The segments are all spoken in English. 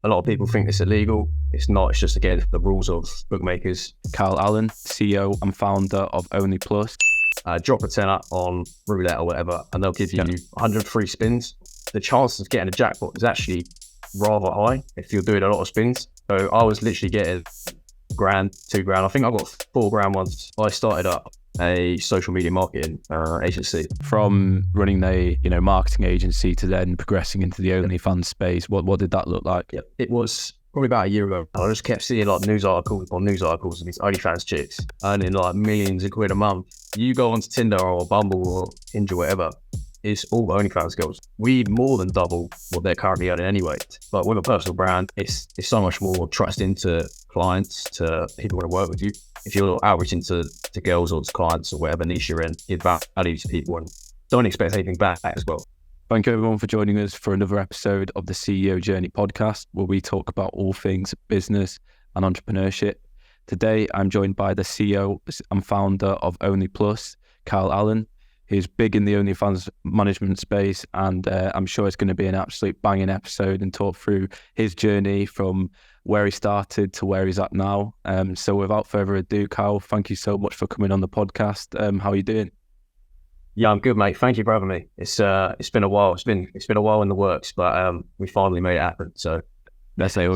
A lot of people think it's illegal. It's not. It's just, again, the rules of bookmakers. Kyle Allen, CEO and founder of Only Plus. Drop a tenner on roulette or whatever, and they'll give you 100 free spins. The chance of getting a jackpot is actually rather high if you're doing a lot of spins. So I was literally getting £1,000, £2,000. I think I got £4,000 once. I started up a social media marketing agency. From running a marketing agency to then progressing into the OnlyFans space, what did that look like? Yep. It was probably about a year ago. I just kept seeing like news articles of these OnlyFans chicks earning like millions of quid a month. You go onto Tinder or Bumble or Hinge or whatever, it's all OnlyFans girls. We more than double what they're currently earning anyway. But with a personal brand, it's so much more trust into clients, to people who want to work with you. If you're outreaching to girls or to clients or whatever niche you're in, give value to people and don't expect anything back as well. Thank you everyone for joining us for another episode of the CEO Journey podcast, where we talk about all things business and entrepreneurship. Today, I'm joined by the CEO and founder of Only Plus, Kyle Allen, who's big in the OnlyFans management space, and I'm sure it's going to be an absolute banging episode and talk through his journey from where he started to where he's at now. So without further ado, Kyle, thank you so much for coming on the podcast. How are you doing? Yeah, I'm good, mate. Thank you for having me. It's been a while. It's been a while in the works, but we finally made it happen. So let's say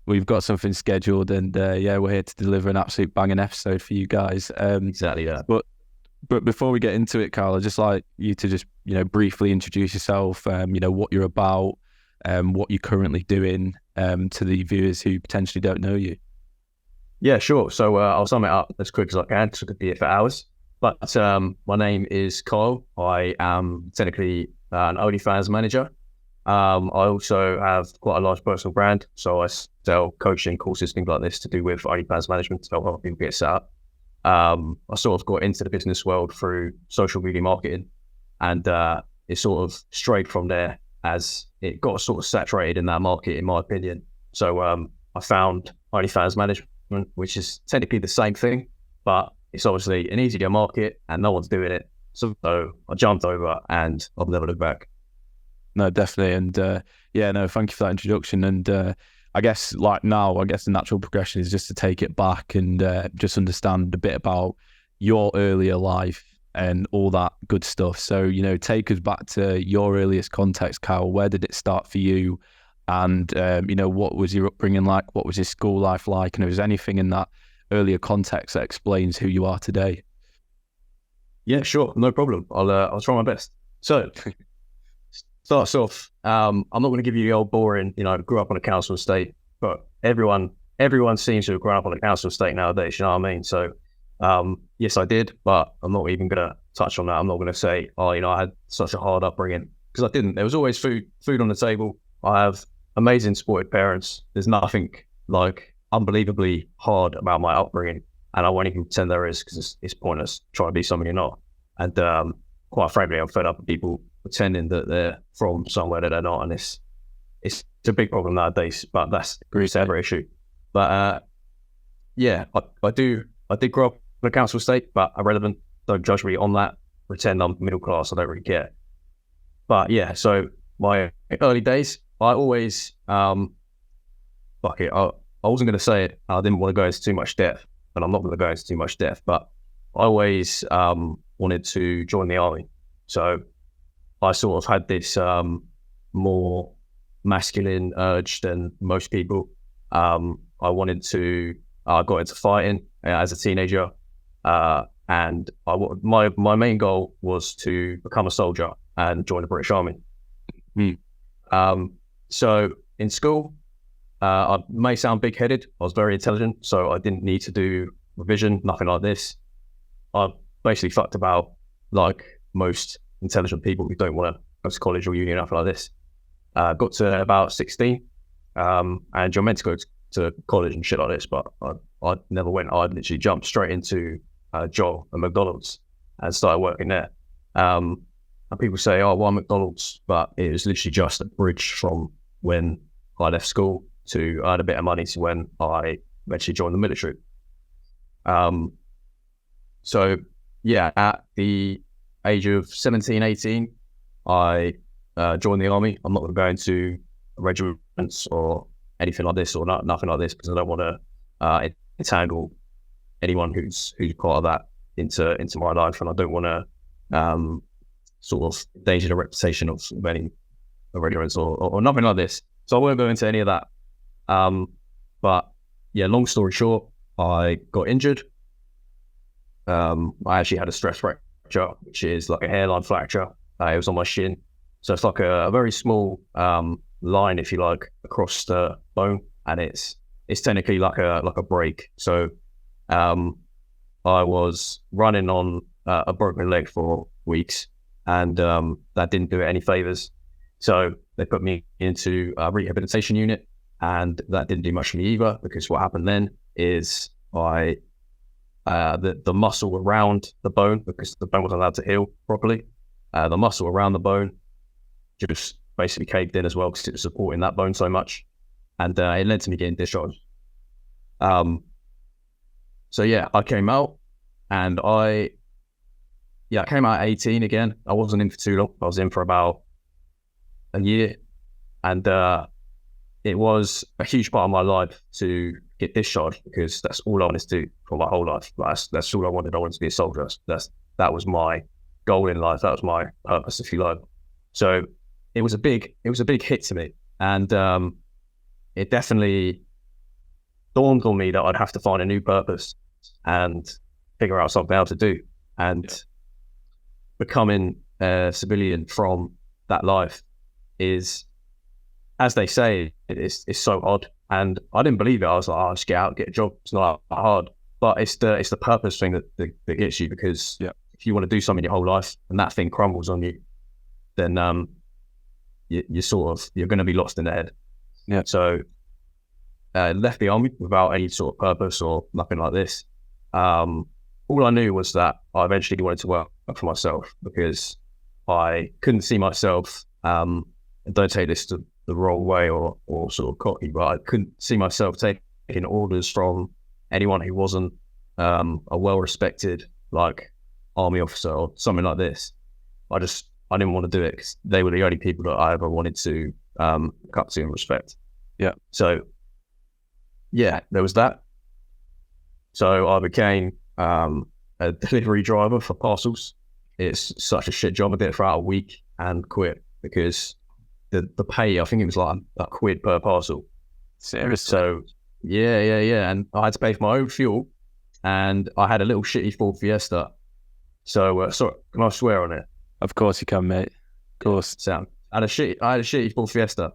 we've got something scheduled, and we're here to deliver an absolute banging episode for you guys. Exactly, yeah. But before we get into it, Kyle, I'd just like you to just briefly introduce yourself. What you're about, what you're currently doing, to the viewers who potentially don't know you. Yeah, sure. So I'll sum it up as quick as I can, because I could be here for hours. But my name is Kyle. I am technically an OnlyFans manager. I also have quite a large personal brand, so I sell coaching courses, things like this, to do with OnlyFans management, to help people get set up. I sort of got into the business world through social media marketing, and it sort of strayed from there as it got sort of saturated in that market, in my opinion. So I found OnlyFans management, which is technically the same thing, but it's obviously an easier market and no one's doing it. So I jumped over and I've never looked back. No, definitely. And thank you for that introduction. And I guess the natural progression is just to take it back and just understand a bit about your earlier life and all that good stuff. So, take us back to your earliest context, Kyle. Where did it start for you? And, what was your upbringing like? What was your school life like? And if there's anything in that earlier context that explains who you are today. Yeah, sure. No problem. I'll try my best. So starts off, I'm not going to give you the old boring, grew up on a council estate, but everyone seems to have grown up on a council estate nowadays. You know what I mean? So, yes, I did, but I'm not even going to touch on that. I'm not going to say, I had such a hard upbringing, because I didn't. There was always food on the table. I have amazing supportive parents. There's nothing like unbelievably hard about my upbringing, and I won't even pretend there is, because it's pointless trying to be something you're not. And quite frankly, I'm fed up with people pretending that they're from somewhere that they're not, and it's a big problem nowadays. But that's a separate issue. But I did grow up in a council estate, but irrelevant. Don't judge me on that. Pretend I'm middle class. I don't really care. But yeah, so my early days, I always I wasn't going to say it. I didn't want to go into too much depth, and I'm not going to go into too much depth, but I always wanted to join the army. So I sort of had this more masculine urge than most people. I got into fighting as a teenager, and my main goal was to become a soldier and join the British Army. So in school, I may sound big-headed. I was very intelligent, so I didn't need to do revision, nothing like this. I basically fucked about like most intelligent people who don't want to go to college or uni or nothing like this. Got to about 16, and you're meant to go to college and shit like this, but I never went. I literally jumped straight into a job at McDonald's and started working there. And people say, oh, why McDonald's? But it was literally just a bridge from when I left school to earn a bit of money to when I eventually joined the military. So yeah, at the age of 17, 18, I joined the army. I'm not going to go into regiments or anything like this or nothing like this, because I don't want to entangle anyone who's part of that into my life, and I don't want to sort of endanger the reputation of any irregularities or nothing like this. So I won't go into any of that. But yeah, long story short, I got injured. I actually had a stress fracture, which is like a hairline fracture. It was on my shin. So it's like a very small line, if you like, across the bone, and it's technically like a break. So I was running on a broken leg for weeks, and that didn't do it any favors. So they put me into a rehabilitation unit, and that didn't do much for me either, because what happened then is the muscle around the bone, because the bone wasn't allowed to heal properly, the muscle around the bone just basically caved in as well, because it was supporting that bone so much, and it led to me getting discharged. So yeah, I came out, and I came out at 18 again. I wasn't in for too long. I was in for about a year, and it was a huge part of my life to get discharged, because that's all I wanted to do for my whole life. That's all I wanted. I wanted to be a soldier. That was my goal in life. That was my purpose, if you like. So it was a big hit to me, and it definitely dawned on me that I'd have to find a new purpose and figure out something else to do. And becoming a civilian from that life is, as they say, it's so odd. And I didn't believe it. I was like, I'll just get out, get a job. It's not that hard. But it's the purpose thing that gets you, because if you want to do something your whole life and that thing crumbles on you, then you're going to be lost in the head. Yeah. So left the army without any sort of purpose or nothing like this. All I knew was that I eventually wanted to work for myself, because I couldn't see myself, and don't take this the wrong way or sort of cocky, but I couldn't see myself taking orders from anyone who wasn't a well-respected like army officer or something like this. I didn't want to do it, because they were the only people that I ever wanted to look up to and respect. Yeah. So yeah, there was that. So I became a delivery driver for parcels. It's such a shit job. I did it for about a week and quit, because the pay, I think it was like a quid per parcel. Seriously? So yeah. And I had to pay for my own fuel, and I had a little shitty Ford Fiesta. So sorry, can I swear on it? Of course you can, mate. Of course. Sound. I had a shitty Ford Fiesta.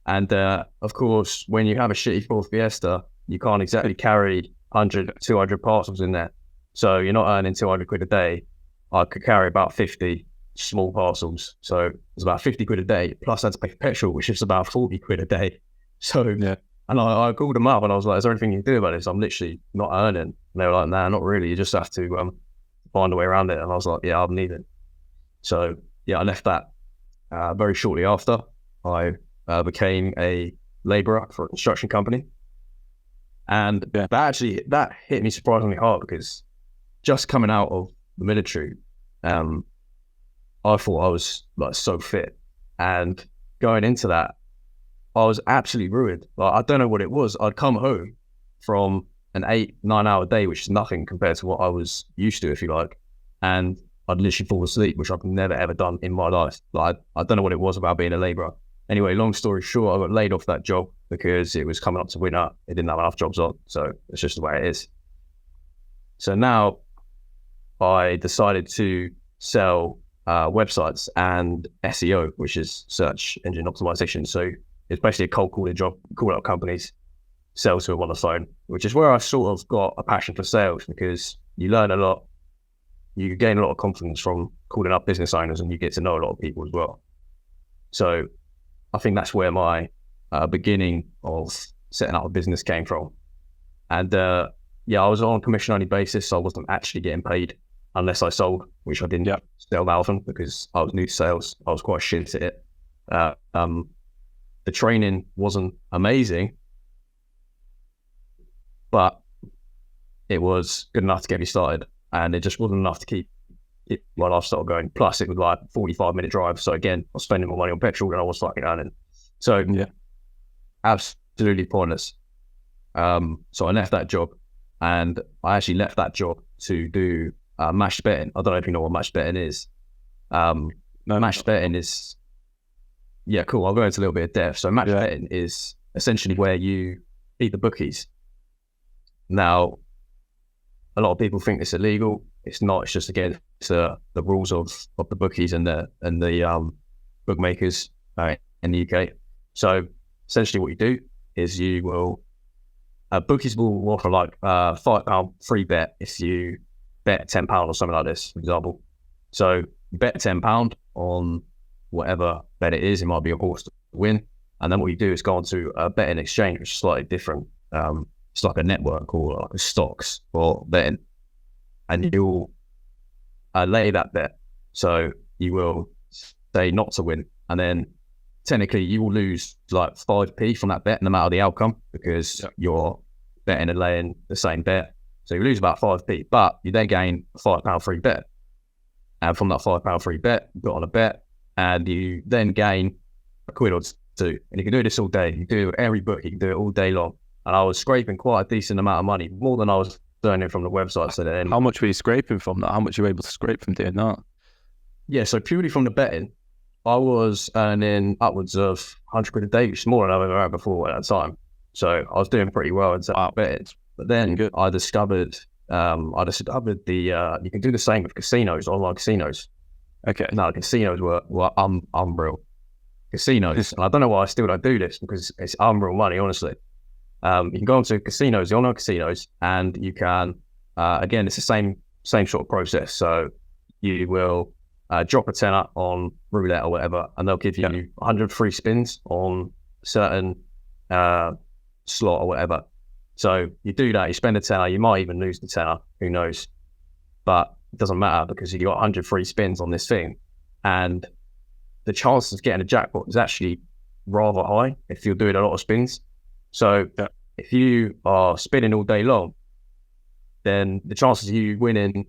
And of course, when you have a shitty Ford Fiesta, you can't exactly carry 100, 200 parcels in there. So you're not earning 200 quid a day. I could carry about 50 small parcels. So it was about 50 quid a day. Plus I had to pay for petrol, which is about 40 quid a day. So, yeah. And I called them up and I was like, is there anything you can do about this? I'm literally not earning. And they were like, nah, not really. You just have to find a way around it. And I was like, yeah, I'm needed. So yeah, I left that very shortly after. I became a labourer for a construction company. And that hit me surprisingly hard, because just coming out of the military, I thought I was like so fit, and going into that, I was absolutely ruined. Like, I don't know what it was. I'd come home from an 8-9 hour day, which is nothing compared to what I was used to, if you like, and I'd literally fall asleep, which I've never ever done in my life. Like, I don't know what it was about being a labourer. Anyway, long story short, I got laid off that job because it was coming up to winter. It didn't have enough jobs on, so it's just the way it is. So now I decided to sell websites and SEO, which is search engine optimization. So it's basically a cold calling job, call out companies, sell to them on the phone, which is where I sort of got a passion for sales, because you learn a lot. You gain a lot of confidence from calling up business owners, and you get to know a lot of people as well. So I think that's where my beginning of setting up a business came from. And I was on a commission only basis, so I wasn't actually getting paid unless I sold, which I didn't sell that often because I was new to sales. I was quite shit at it. The training wasn't amazing, but it was good enough to get me started, and it just wasn't enough to keep my lifestyle going. Plus, it was like a 45-minute drive. So again, I was spending more money on petrol than I was fucking earning. So absolutely absolutely pointless. So I left that job, and I actually left that job to do matched betting. I don't know if you know what matched betting is. No, Matched betting is, yeah, cool. I'll go into a little bit of depth. So matched betting is essentially where you beat the bookies. Now, a lot of people think it's illegal. It's not. It's just against the rules of the bookies and the bookmakers in the UK. So essentially, what you do is you will bookies will offer like £5 free bet if you bet £10 or something like this, for example. So you bet £10 on whatever bet it is. It might be a horse to win, and then what you do is go onto a betting exchange, which is slightly different. It's like a network or like a stocks for betting, and you'll lay that bet. So you will say not to win, and then technically you will lose like 5p from that bet no matter the outcome, because you're betting and laying the same bet. So you lose about 5p, but you then gain a £5 free bet. And from that £5 free bet, you put on a bet, and you then gain a quid or two. And you can do this all day. You do every book, you can do it all day long. And I was scraping quite a decent amount of money, more than I was earning from the website. So then, how much were you scraping from that? How much were you able to scrape from doing that? Yeah, so purely from the betting, I was earning upwards of 100 quid a day, which is more than I've ever had before at that time. So I was doing pretty well in terms of betting. But then I discovered the you can do the same with casinos, online casinos. Okay. Now, casinos were unreal. Casinos, and I don't know why I still don't do this, because it's unreal money, honestly. You can go onto casinos, the online casinos, and you can, again, it's the same sort of process. So you will drop a tenner on roulette or whatever, and they'll give you 100 free spins on certain slot or whatever. So you do that, you spend a tenner, you might even lose the tenner, who knows? But it doesn't matter, because you got 100 free spins on this thing, and the chances of getting a jackpot is actually rather high if you're doing a lot of spins. So if you are spinning all day long, then the chances of you winning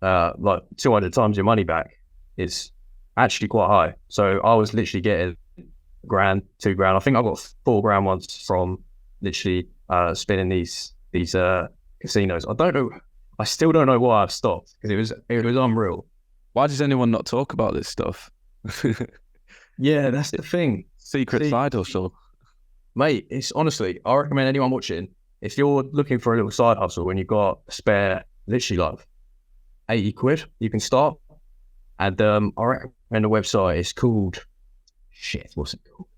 like 200 times your money back is actually quite high. So I was literally getting £1,000, £2,000. I think I got £4,000 once from literally spinning these casinos. I still don't know why I've stopped, because it was unreal. Why does anyone not talk about this stuff? Yeah, that's the thing. Secret side hustle. Mate, it's honestly, I recommend anyone watching, if you're looking for a little side hustle when you've got a spare, literally like 80 quid, you can start. And I recommend the website. It's called, what's it called?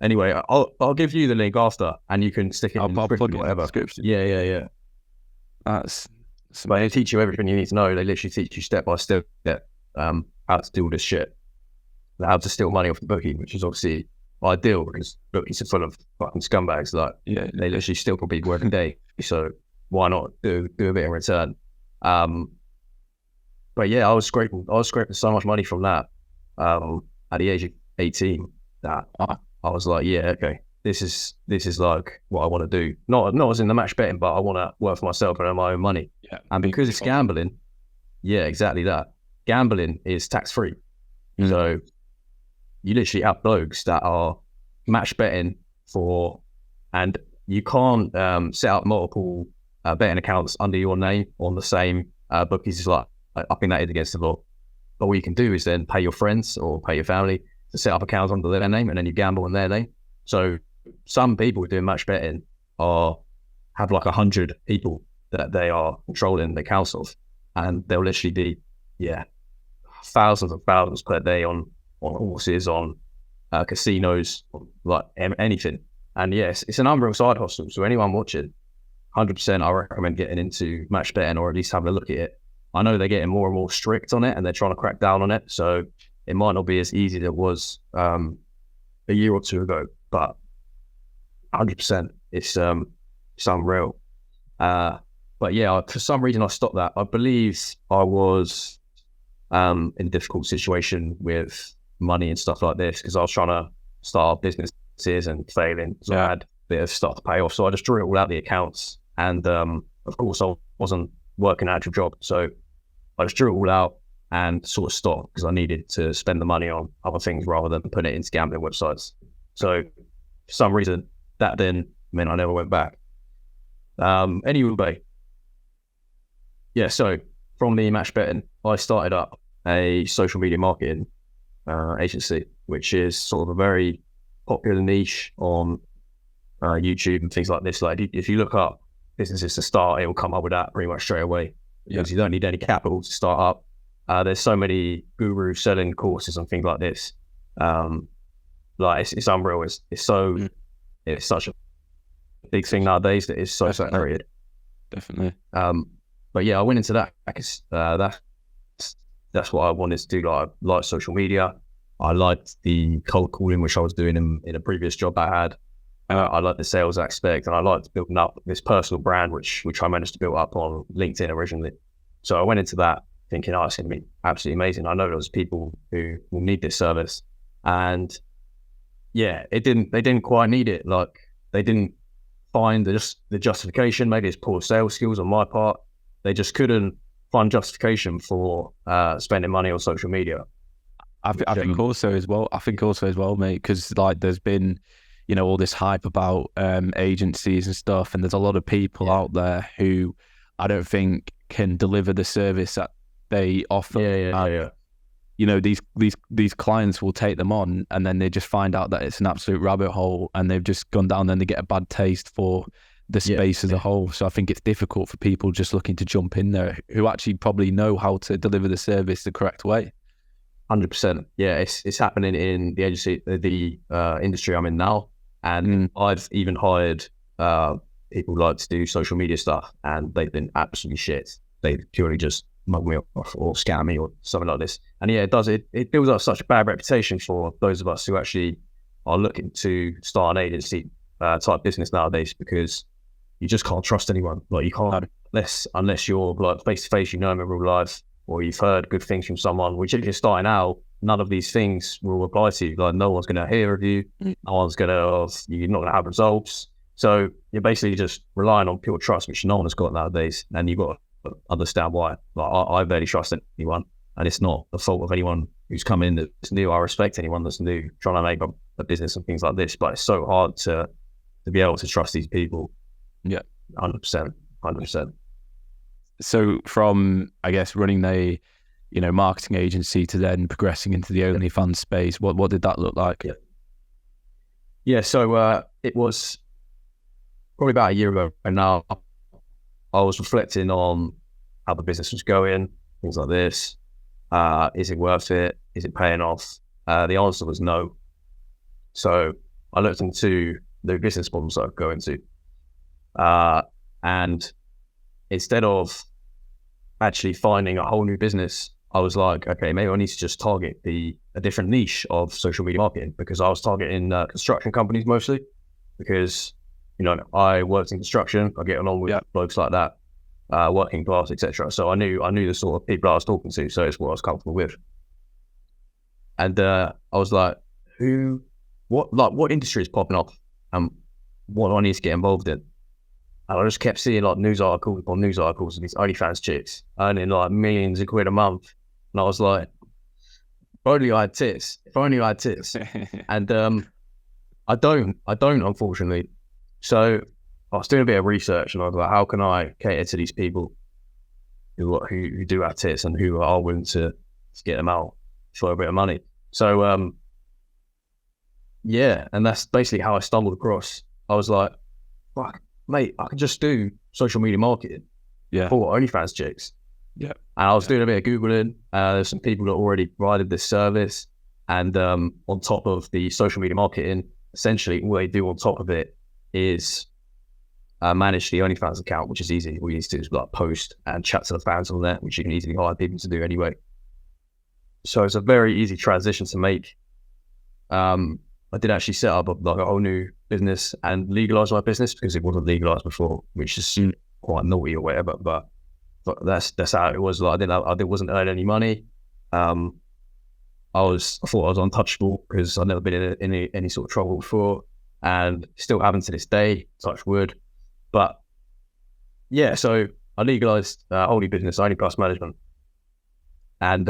Anyway, I'll give you the link after, and you can stick it in the description, whatever. Yeah. That's But they teach you everything you need to know. They literally teach you step by step how to do all this shit, how to steal money off the bookie, which is obviously ideal, because bookies are full of fucking scumbags. Like, they literally steal from people every day. So why not do a bit in return? But yeah, I was scraping so much money from that at the age of 18 that I was like, yeah, okay, this is like what I want to do. Not as in the match betting, but I want to work for myself and earn my own money. Yeah. And because it's gambling, yeah, exactly that. Gambling is tax free. Mm-hmm. So you literally have blokes that are match betting and you can't set up multiple betting accounts under your name on the same bookies. Is like, I think that is against the law. But what you can do is then pay your friends or pay your family to set up accounts under their name, and then you gamble in their name. So some people doing match betting have like 100 people that they are controlling the accounts of, and they'll literally be thousands and thousands per day on horses, on casinos, like anything. And yes, it's an unreal side hustle. So anyone watching, 100%, I recommend getting into match betting, or at least having a look at it. I know they're getting more and more strict on it, and they're trying to crack down on it. So it might not be as easy as it was a year or two ago, but 100%, it's unreal. But yeah, for some reason I stopped that. I believe I was in a difficult situation with money and stuff like this, because I was trying to start businesses and failing. So I had a bit of stuff to pay off. So I just drew it all out the accounts. And of course, I wasn't working an actual job. So I just drew it all out and sort of stopped, because I needed to spend the money on other things rather than put it into gambling websites. So for some reason, that then meant I never went back. Anyway, yeah, so from the match betting, I started up a social media marketing agency, which is sort of a very popular niche on YouTube and things like this. Like if you look up businesses to start, it will come up with that pretty much straight away, because you don't need any capital to start up. There's so many gurus selling courses and things like this. Like it's unreal. It's such a big thing nowadays that is so saturated. Definitely. But yeah, I went into that because that's what I wanted to do. Like, I liked social media. I liked the cold calling, which I was doing in a previous job I had. I liked the sales aspect, and I liked building up this personal brand, which I managed to build up on LinkedIn originally. So I went into that thinking, oh, it's going to be absolutely amazing. I know there's people who will need this service, and yeah, they didn't quite need it. Like, they didn't find the justification. Maybe it's poor sales skills on my part. They just couldn't find justification for spending money on social media. I think also as well, mate, because like there's been, all this hype about agencies and stuff, and there's a lot of people out there who I don't think can deliver the service that they offer. These clients will take them on, and then they just find out that it's an absolute rabbit hole, and they've just gone down, and they get a bad taste for the space as a whole. So I think it's difficult for people just looking to jump in there who actually probably know how to deliver the service the correct way. 100%. Yeah, it's happening in the agency, the industry I'm in now, and I've even hired people like to do social media stuff, and they've been absolutely shit. They purely just mug me off or scam me or something like this. And yeah, it builds up such a bad reputation for those of us who actually are looking to start an agency type business nowadays, because you just can't trust anyone. Like, you can't unless you're like face to face, them in real life, or you've heard good things from someone. Which, if you're starting out, none of these things will apply to you. Like, no one's going to hear of you. You're not going to have results. So you're basically just relying on pure trust, which no one has got nowadays. And you've got to understand why. Like, I barely trust anyone, and it's not the fault of anyone who's come in that's new. I respect anyone that's new trying to make a business and things like this, but it's so hard to be able to trust these people. Yeah, 100%. So from, I guess, running the, marketing agency to then progressing into the OnlyFans space, what did that look like? Yeah. So it was probably about a year ago, and now I was reflecting on how the business was going, things like this. Is it worth it? Is it paying off? The answer was no. So I looked into the business models that I go into. And instead of actually finding a whole new business, I was like, okay, maybe I need to just target a different niche of social media marketing, because I was targeting construction companies mostly, because, I worked in construction. I get along with blokes like that, working class, etc. So I knew the sort of people I was talking to, so it's what I was comfortable with. And I was like, what industry is popping up, and what do I need to get involved in? And I just kept seeing like news articles of these OnlyFans chicks earning like millions of quid a month. And I was like, if only I had tits. And I don't, unfortunately. So I was doing a bit of research, and I was like, how can I cater to these people who do have tits and who are willing to get them out for a bit of money? So and that's basically how I stumbled across. I was like, fuck, mate, I can just do social media marketing for OnlyFans chicks. Yeah. And I was doing a bit of Googling. There's some people that already provided this service. And on top of the social media marketing, essentially all they do on top of it is manage the OnlyFans account, which is easy. All you need to do is like post and chat to the fans on there, which you can easily hire people to do anyway. So it's a very easy transition to make. I did actually set up a whole new business and legalize my business, because it wasn't legalized before, which is quite naughty or whatever. But that's how it was. Like, I wasn't earning any money. I thought I was untouchable, because I'd never been in any sort of trouble before, and still haven't to this day, touch wood. But yeah, so I legalized whole new business, Only Plus Management. And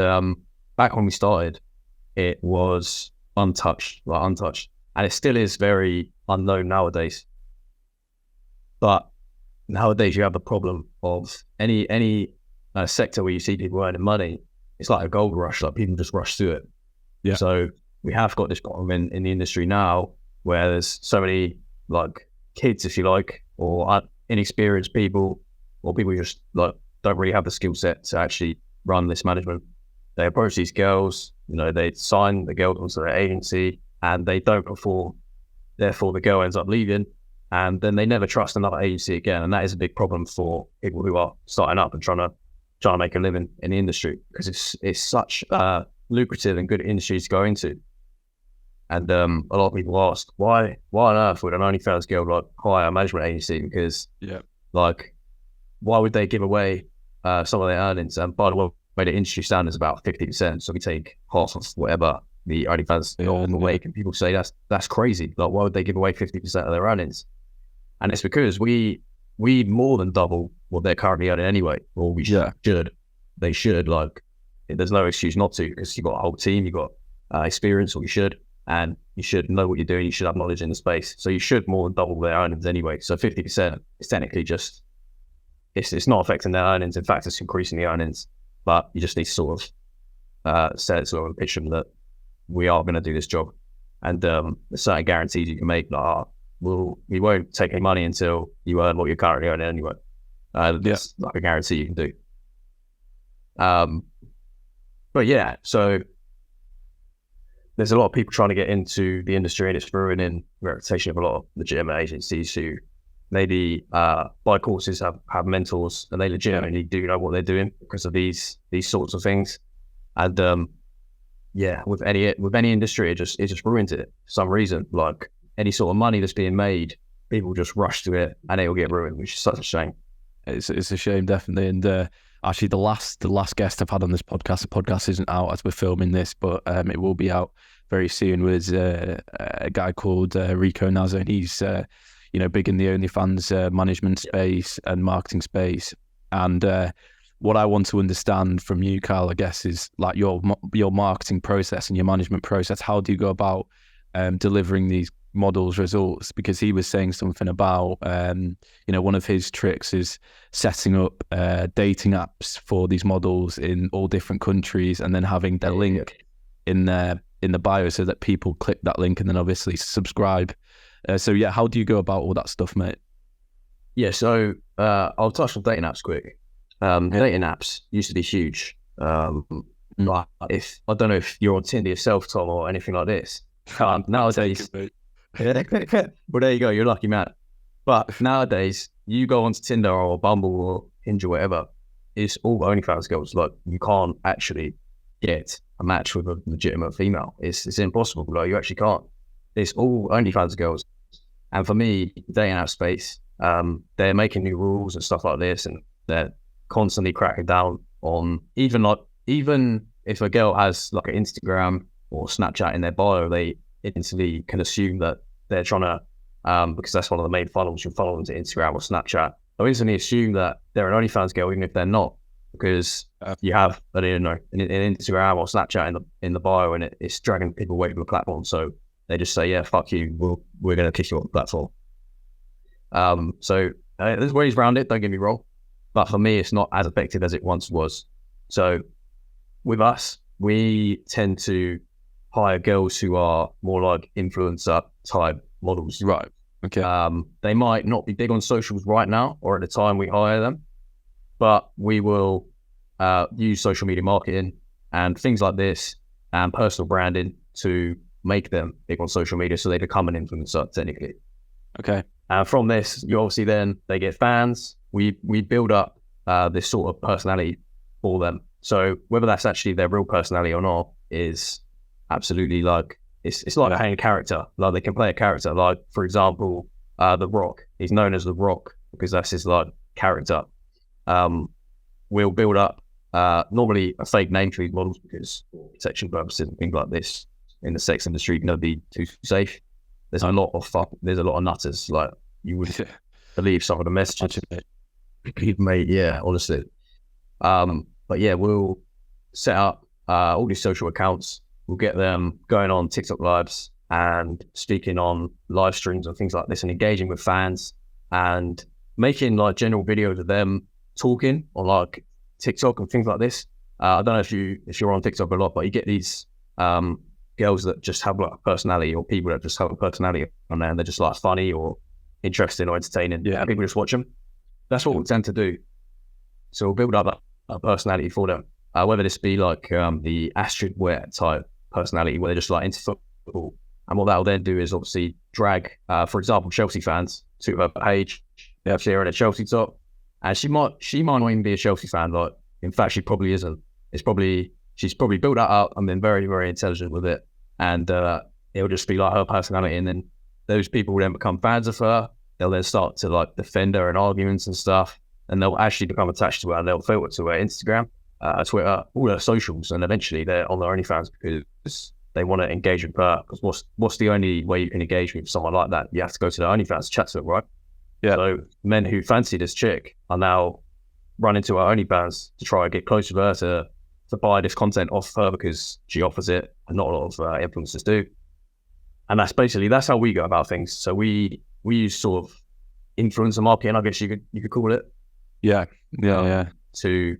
back when we started, it was untouched, and it still is very unknown nowadays. But nowadays you have the problem of any sector where you see people earning money. It's like a gold rush, like people just rush through it. Yeah. So we have got this problem in the industry now where there's so many like kids, if you like, or inexperienced people, or people who just like don't really have the skill set to actually run this management. They approach these girls, they sign the girl onto their agency and they don't perform. Therefore, the girl ends up leaving and then they never trust another agency again. And that is a big problem for people who are starting up and trying to make a living in the industry, because it's such a lucrative and good industry to go into. And a lot of people ask, why on earth would an OnlyFans girl like hire a management agency? Because like, why would they give away some of their earnings? And by the way, the industry standard is about 50%. So we take half of whatever the OnlyFans give away. And people say that's crazy. Like, why would they give away 50% of their earnings? And it's because we more than double what they're currently earning anyway. Or we should. They should. Like, there's no excuse not to, because you've got a whole team, you've got experience, or you should. And you should know what you're doing. You should have knowledge in the space. So you should more than double their earnings anyway. So 50% is technically just, it's not affecting their earnings. In fact, it's increasing the earnings. But you just need to sort of set it sort of a pitch them that we are going to do this job. And there's certain guarantees you can make, like, we won't take any money until you earn what you're currently earning anyway. That's like a guarantee you can do. But yeah, so there's a lot of people trying to get into the industry, and it's ruining the reputation of a lot of legitimate agencies who maybe buy courses, have mentors, and they legitimately do know what they're doing because of these sorts of things. And with any industry, it just ruins it for some reason. Like, any sort of money that's being made, people just rush to it, and it will get ruined, which is such a shame. It's a shame, definitely. And actually, the last guest I've had on this podcast, the podcast isn't out as we're filming this, but it will be out very soon, was a guy called Rico Nazar, and he's big in the OnlyFans management space and marketing space. And what I want to understand from you, Carl, I guess, is like your marketing process and your management process. How do you go about delivering these models results? Because he was saying something about one of his tricks is setting up dating apps for these models in all different countries, and then having their link in the bio so that people click that link and then obviously subscribe. How do you go about all that stuff, mate? So I'll touch on dating apps quick. Dating apps used to be huge. Like, if I don't know if you're on Tinder yourself, Tom, or anything like this. Nowadays, well, there you go. You're a lucky man. But nowadays, you go onto Tinder or Bumble or Hinge or whatever, it's all OnlyFans girls. Like, you can't actually get a match with a legitimate female. It's impossible. Like, you actually can't. It's all OnlyFans girls. And for me, dating app space, they're making new rules and stuff like this, and they're constantly cracking down on even if a girl has like an Instagram or Snapchat in their bio, they instantly can assume that they're trying to, because that's one of the main funnels, you follow them to Instagram or Snapchat. They instantly assume that they're an OnlyFans girl, even if they're not, because you have, I don't know, an Instagram or Snapchat in the bio, and it's dragging people away from the platform. So they just say, yeah, fuck you, we're going to kick you off the platform. There's ways around it, don't get me wrong, but for me, it's not as effective as it once was. So with us, we tend to hire girls who are more like influencer type models. Right. Okay. They might not be big on socials right now or at the time we hire them, but we will use social media marketing and things like this and personal branding to make them big on social media so they become an influencer technically. Okay. And from this, you obviously then they get fans. We build up this sort of personality for them. So whether that's actually their real personality or not is absolutely like, it's like playing a character. Like, they can play a character. Like, for example, The Rock. He's known as The Rock because that's his like character. We'll build up normally a fake name for these models because for protection purposes and things like this in the sex industry can never be too safe. There's a lot of nutters. Like, you would believe some of the messages you've made. Yeah, honestly. But yeah, we'll set up all these social accounts. We'll get them going on TikTok lives, and speaking on live streams and things like this and engaging with fans and making like general videos of them talking on like TikTok and things like this. I don't know if you're on TikTok a lot, but you get these girls that just have like a personality, or people that just have a personality on there, and they're just like funny or interesting or entertaining. Yeah, people just watch them. That's what we tend to do. So we'll build up a personality for them, whether this be like the Astrid Ware type personality, where they're just like into football. And what that'll then do is obviously drag, for example, Chelsea fans to her page. They'll see her in a Chelsea top, and she might not even be a Chelsea fan. Like, in fact, she probably isn't. She's probably built that up and been very, very intelligent with it. And it'll just be like her personality. And then those people will then become fans of her. They'll then start to like defend her in arguments and stuff. And they'll actually become attached to her, and they'll filter to her Instagram, Twitter, all her socials. And eventually they're on their OnlyFans because they want to engage with her. Because what's the only way you can engage with someone like that? You have to go to their OnlyFans to chat to them, right? Yeah. So men who fancy this chick are now running to her OnlyFans to try and get close with her to buy this content off her because she offers it, and not a lot of influencers do. And that's how we go about things. So we use sort of influencer marketing, I guess you could call it. Yeah. To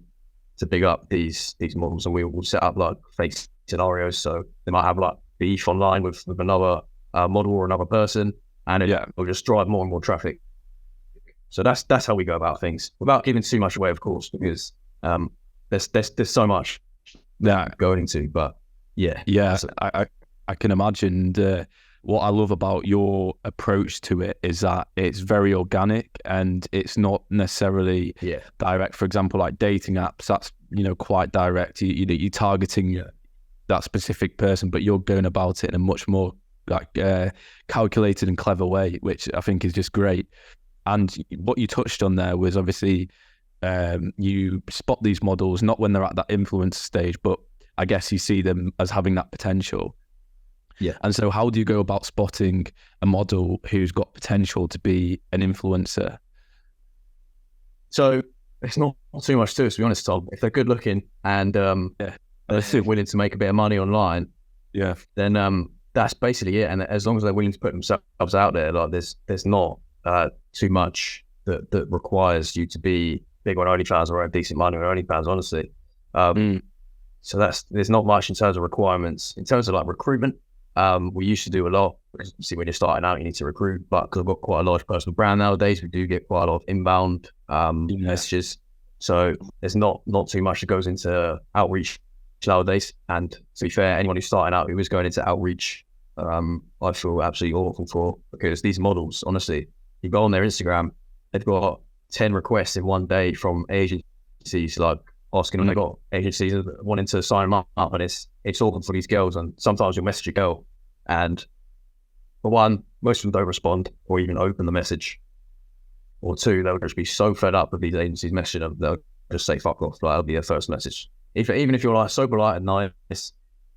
big up these models, and we will set up like fake scenarios. So they might have like beef online with another model or another person, and it'll just drive more and more traffic. So that's how we go about things, without giving too much away, of course, because there's so much going into. But I can imagine. What I love about your approach to it is that it's very organic, and it's not necessarily direct. For example, like dating apps, that's quite direct. You're targeting that specific person, but you're going about it in a much more like calculated and clever way, which I think is just great. And what you touched on there was obviously you spot these models not when they're at that influence stage, but I guess you see them as having that potential. Yeah. And so how do you go about spotting a model who's got potential to be an influencer? So it's not too much to it, to be honest, Tom. If they're good looking and they're willing to make a bit of money online, then that's basically it. And as long as they're willing to put themselves out there, like there's not too much that requires you to be big on OnlyFans or have decent money on OnlyFans, honestly. So there's not much in terms of requirements. In terms of like recruitment, we used to do a lot, because obviously when you're starting out, you need to recruit, but because I've got quite a large personal brand nowadays, we do get quite a lot of inbound messages. So there's not too much that goes into outreach nowadays. And to be fair, anyone who's starting out who is going into outreach, I feel absolutely awful for, because these models, honestly, you go on their Instagram, they've got 10 requests in one day from agencies, like asking them. They got agencies wanting to sign them up, and it's awful for these girls. And sometimes you'll message a girl, and for one, most of them don't respond or even open the message, or two, they'll just be so fed up with these agencies messaging them, they'll just say fuck off. Like, that'll be their first message. Even if you're like so polite and nice,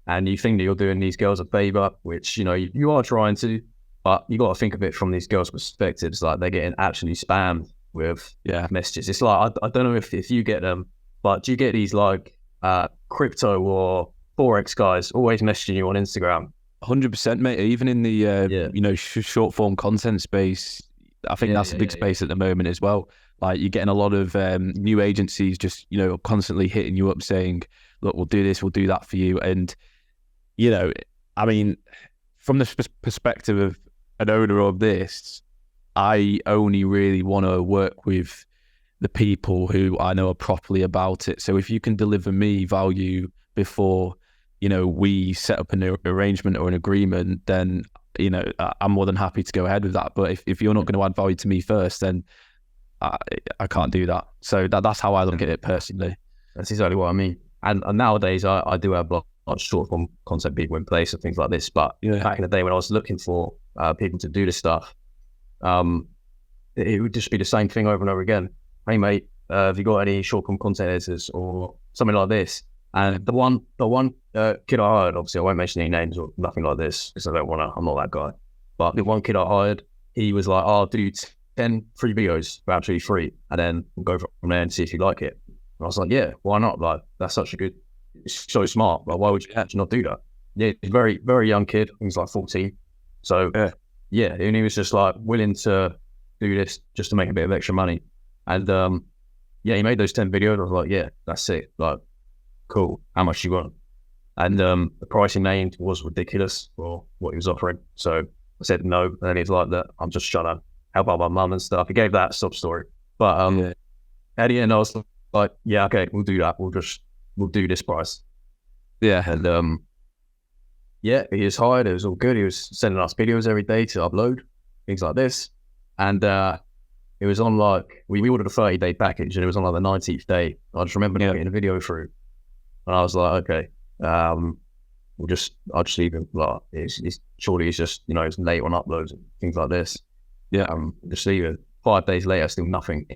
and you think that you're doing these girls a favor, which you are trying to, but you got to think of it from these girls' perspectives. Like, they're getting absolutely spammed with messages. It's like, I don't know if you get them, but do you get these like crypto or Forex guys always messaging you on Instagram? 100%, mate. Even in the short form content space, I think that's a big space at the moment as well. Like, you're getting a lot of new agencies just constantly hitting you up saying, look, we'll do this, we'll do that for you. And I mean, from the perspective of an owner of this, I only really want to work with the people who I know are properly about it. So if you can deliver me value before, we set up an arrangement or an agreement, then, I'm more than happy to go ahead with that. But if you're not going to add value to me first, then I can't do that. So that's how I look at it personally. That's exactly what I mean. And nowadays I do have like short form content people in place and things like this. But back in the day when I was looking for people to do this stuff, it would just be the same thing over and over again. Hey mate, have you got any short form content editors or something like this? And the one kid I hired, obviously I won't mention any names or nothing like this, because I don't want to, I'm not that guy. But the one kid I hired, he was like, "Oh, do 10 free videos for absolutely free, and then we'll go from there and see if you like it." And I was like, "Yeah, why not? Like, that's such a good, it's so smart. Like, why would you actually not do that?" yeah, he's a very, very young kid. He was like 14. So yeah, and he was just like willing to do this just to make a bit of extra money. And yeah, he made those 10 videos. I was like, yeah, that's it. Like, cool. How much do you want? And the price he named was ridiculous for what he was offering. So I said no. And then he's like, that I'm just trying to help out my mum and stuff. He gave that sub story. But at the end, I was like, yeah, okay, we'll do that. We'll do this price. Yeah. And yeah, he was hired. It was all good. He was sending us videos every day to upload, things like this. And it was on like, we ordered a 30-day package and it was on like the 19th day. I just remember getting a video through. And I was like, okay, I'll just leave him. Like, surely he's just, it's late on uploads and things like this. Yeah. Just leave it. 5 days later, still nothing.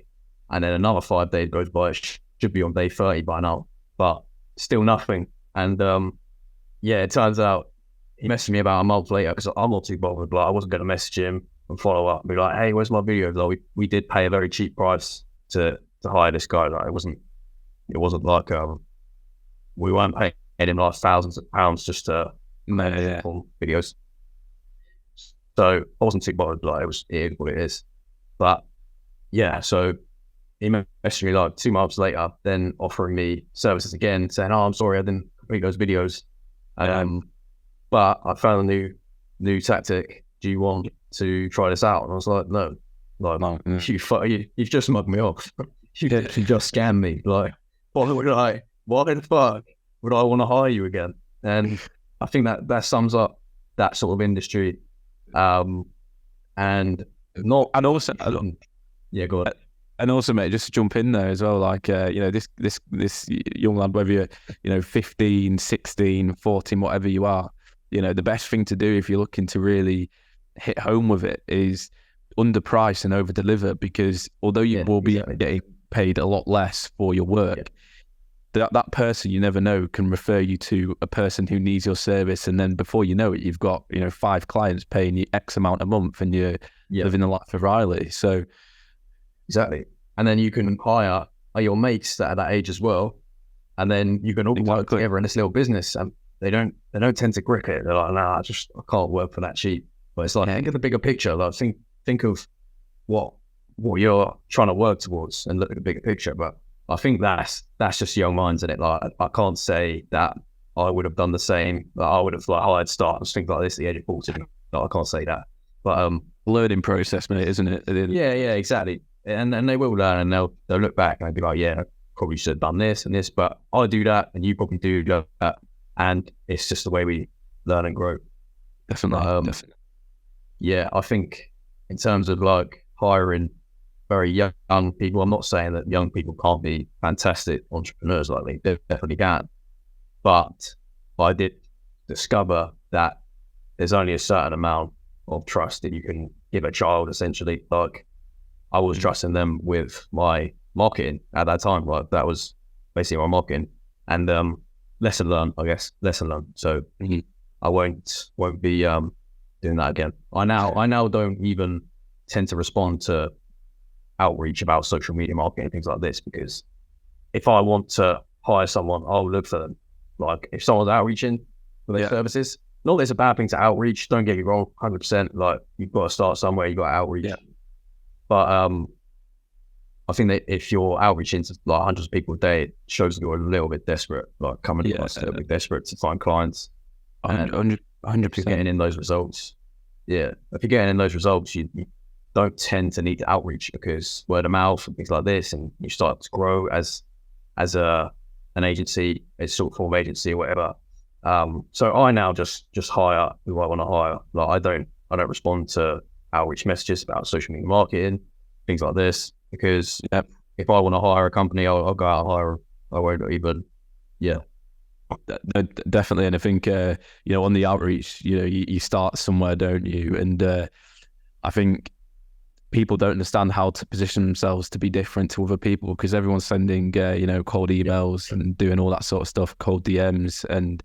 And then another 5 days goes by. It should be on day 30 by now, but still nothing. And yeah, it turns out he messaged me about a month later because I'm not too bothered. Like, I wasn't going to message him and follow up and be like, hey, where's my video? Like, we did pay a very cheap price to hire this guy. Like, it wasn't like we weren't paying him like thousands of pounds just to make videos. So I wasn't too bothered. Like, it is what it is. But yeah, so he messaged me like 2 months later, then offering me services again, saying, oh, I'm sorry, I didn't complete those videos. But I found a new tactic. Do you want to try this out? And I was like, no. Like, no, you've just mugged me off. You just scammed me. Like, why the fuck would I want to hire you again? And I think that sums up that sort of industry. And also, yeah, go on. And also, mate, just to jump in there as well, like, this young lad, whether you're, 15, 16, 14, whatever you are, the best thing to do if you're looking to really hit home with it is underprice and over-deliver, because although you will be getting paid a lot less for your work, that person, you never know, can refer you to a person who needs your service, and then before you know it, you've got 5 clients paying you X amount a month, and you're living the life of Riley. So exactly, and then you can hire your mates that are that age as well, and then you can all work together in this little business. And they don't tend to grip it. They're like, nah, I can't work for that cheap. But it's like, think of the bigger picture. Like, think of what you're trying to work towards, and look at the bigger picture. But I think that's just young minds in it. Like, I can't say that I would have done the same. I would have hired startups, things like this at the age of 14. I can't say that. But learning process, mate, isn't it? Yeah, exactly. And they will learn, and they'll look back and they'll be like, yeah, I probably should have done this and this, but I do that, and you probably do that, and it's just the way we learn and grow. Definitely. Yeah, I think in terms of like hiring very young people, I'm not saying that young people can't be fantastic entrepreneurs. Like, they definitely can, but I did discover that there's only a certain amount of trust that you can give a child, essentially. Like, I was trusting them with my marketing at that time. Like, that was basically my marketing, and lesson learned, I guess. Lesson learned. So I won't be doing that again. I now don't even tend to respond to outreach about social media marketing and things like this, because if I want to hire someone, I'll look for them. Like, if someone's outreaching for their services, not that it's a bad thing to outreach, don't get me wrong, 100%. Like, you've got to start somewhere, you've got to outreach. Yeah. But I think that if you're outreaching to like hundreds of people a day, it shows that you're a little bit desperate, like coming across a little bit desperate to find clients. 100%. If you're getting in those results, if you're getting in those results, you don't tend to need to outreach, because word of mouth and things like this, and you start to grow as an agency, a short form agency or whatever. So I now just hire who I want to hire. Like, I don't respond to outreach messages about social media marketing, things like this, because if I want to hire a company, I'll go out and hire them. I won't even, definitely. And I think, on the outreach, you start somewhere, don't you? And I think people don't understand how to position themselves to be different to other people, because everyone's sending, cold emails and doing all that sort of stuff, cold DMs. And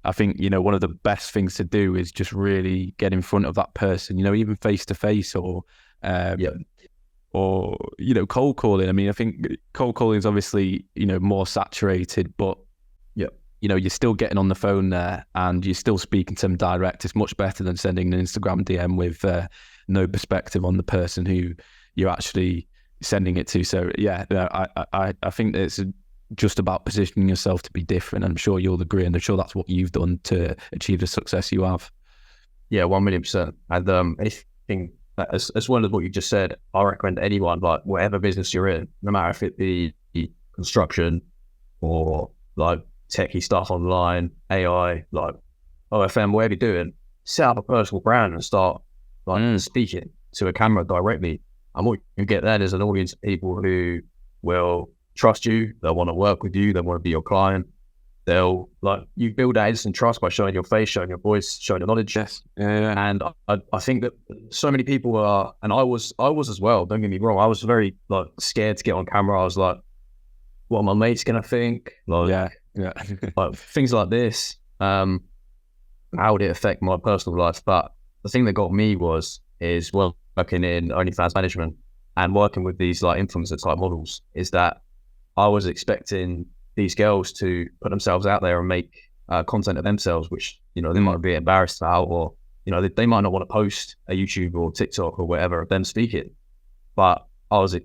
I think, one of the best things to do is just really get in front of that person, even face to face, or cold calling. I mean, I think cold calling is obviously, more saturated, but you're still getting on the phone there and you're still speaking to them direct. It's much better than sending an Instagram DM with no perspective on the person who you're actually sending it to. So yeah, I think that it's just about positioning yourself to be different. I'm sure you'll agree, and I'm sure that's what you've done to achieve the success you have. Yeah, 1,000,000%. And anything as well as what you just said, I recommend anyone, like whatever business you're in, no matter if it be construction or like techie stuff online, AI, like OFM, whatever you're doing, set up a personal brand and start like speaking to a camera directly. And what you get then is an audience of people who will trust you, they'll want to work with you, they want to be your client. They'll you build that instant trust by showing your face, showing your voice, showing your knowledge. Yes. Yeah. And I think that so many people are, and I was as well, don't get me wrong, I was very scared to get on camera. I was like, what are my mates gonna think? Yeah. Like things like this. How would it affect my personal life? But the thing that got me is working in OnlyFans management and working with these influencer type models, is that I was expecting these girls to put themselves out there and make content of themselves, which, they might be embarrassed about, or, they might not want to post a YouTube or TikTok or whatever of them speaking. But I was,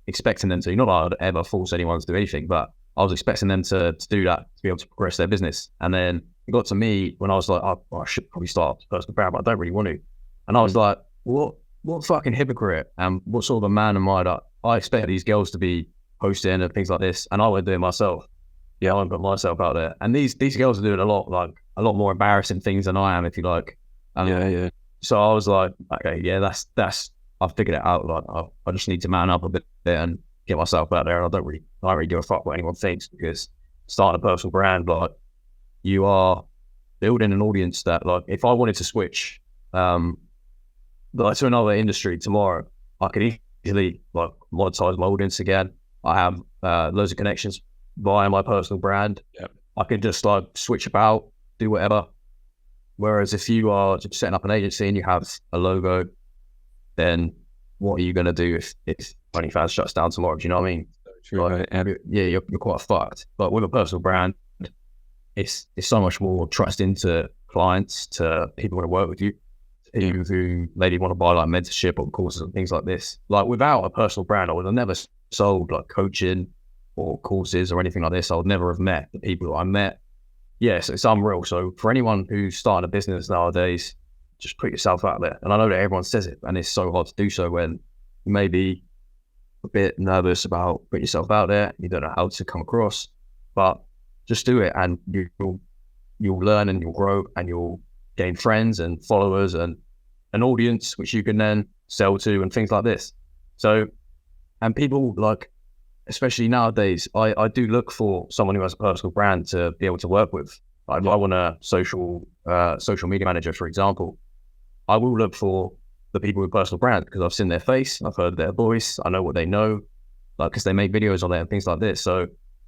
expecting them to, not that I'd ever force anyone to do anything, but I was expecting them to do that, to be able to progress their business. And then it got to me when I was like, oh, I should probably start a personal brand, but I don't really want to. And I was like, what fucking hypocrite, and what sort of a man am I that I expect these girls to be posting and things like this, and I won't do it myself. I won't put myself out there. And these girls are doing a lot more embarrassing things than I am, if you like. Yeah. So I was like, okay, yeah, that's I've figured it out. I just need to man up a bit and get myself out there. And I don't really give a fuck what anyone thinks, because starting a personal brand, you are building an audience that, if I wanted to switch to another industry tomorrow, I could easily monetize my audience again. I have loads of connections via my personal brand. Yep. I can just switch about, do whatever. Whereas if you are just setting up an agency and you have a logo, then what are you going to do if OnlyFans shuts down tomorrow? Do you know what I mean? True. You're quite fucked. But with a personal brand, it's so much more trust into clients, to people who want to work with you, to people who maybe want to buy mentorship or courses and things like this. Without a personal brand, I would have never sold coaching or courses or anything like this. I would never have met the people that I met. Yes, it's unreal. So for anyone who's starting a business nowadays, just put yourself out there. And I know that everyone says it, and it's so hard to do so when you may be a bit nervous about putting yourself out there. You don't know how to come across, but just do it, and you'll learn, and you'll grow, and you'll gain friends and followers and an audience which you can then sell to and things like this. So, and people especially nowadays, I do look for someone who has a personal brand to be able to work with. If I want a social media manager, for example, I will look for the people with personal brand, because I've seen their face, I've heard their voice, I know what they know, because they make videos on there and things like this. So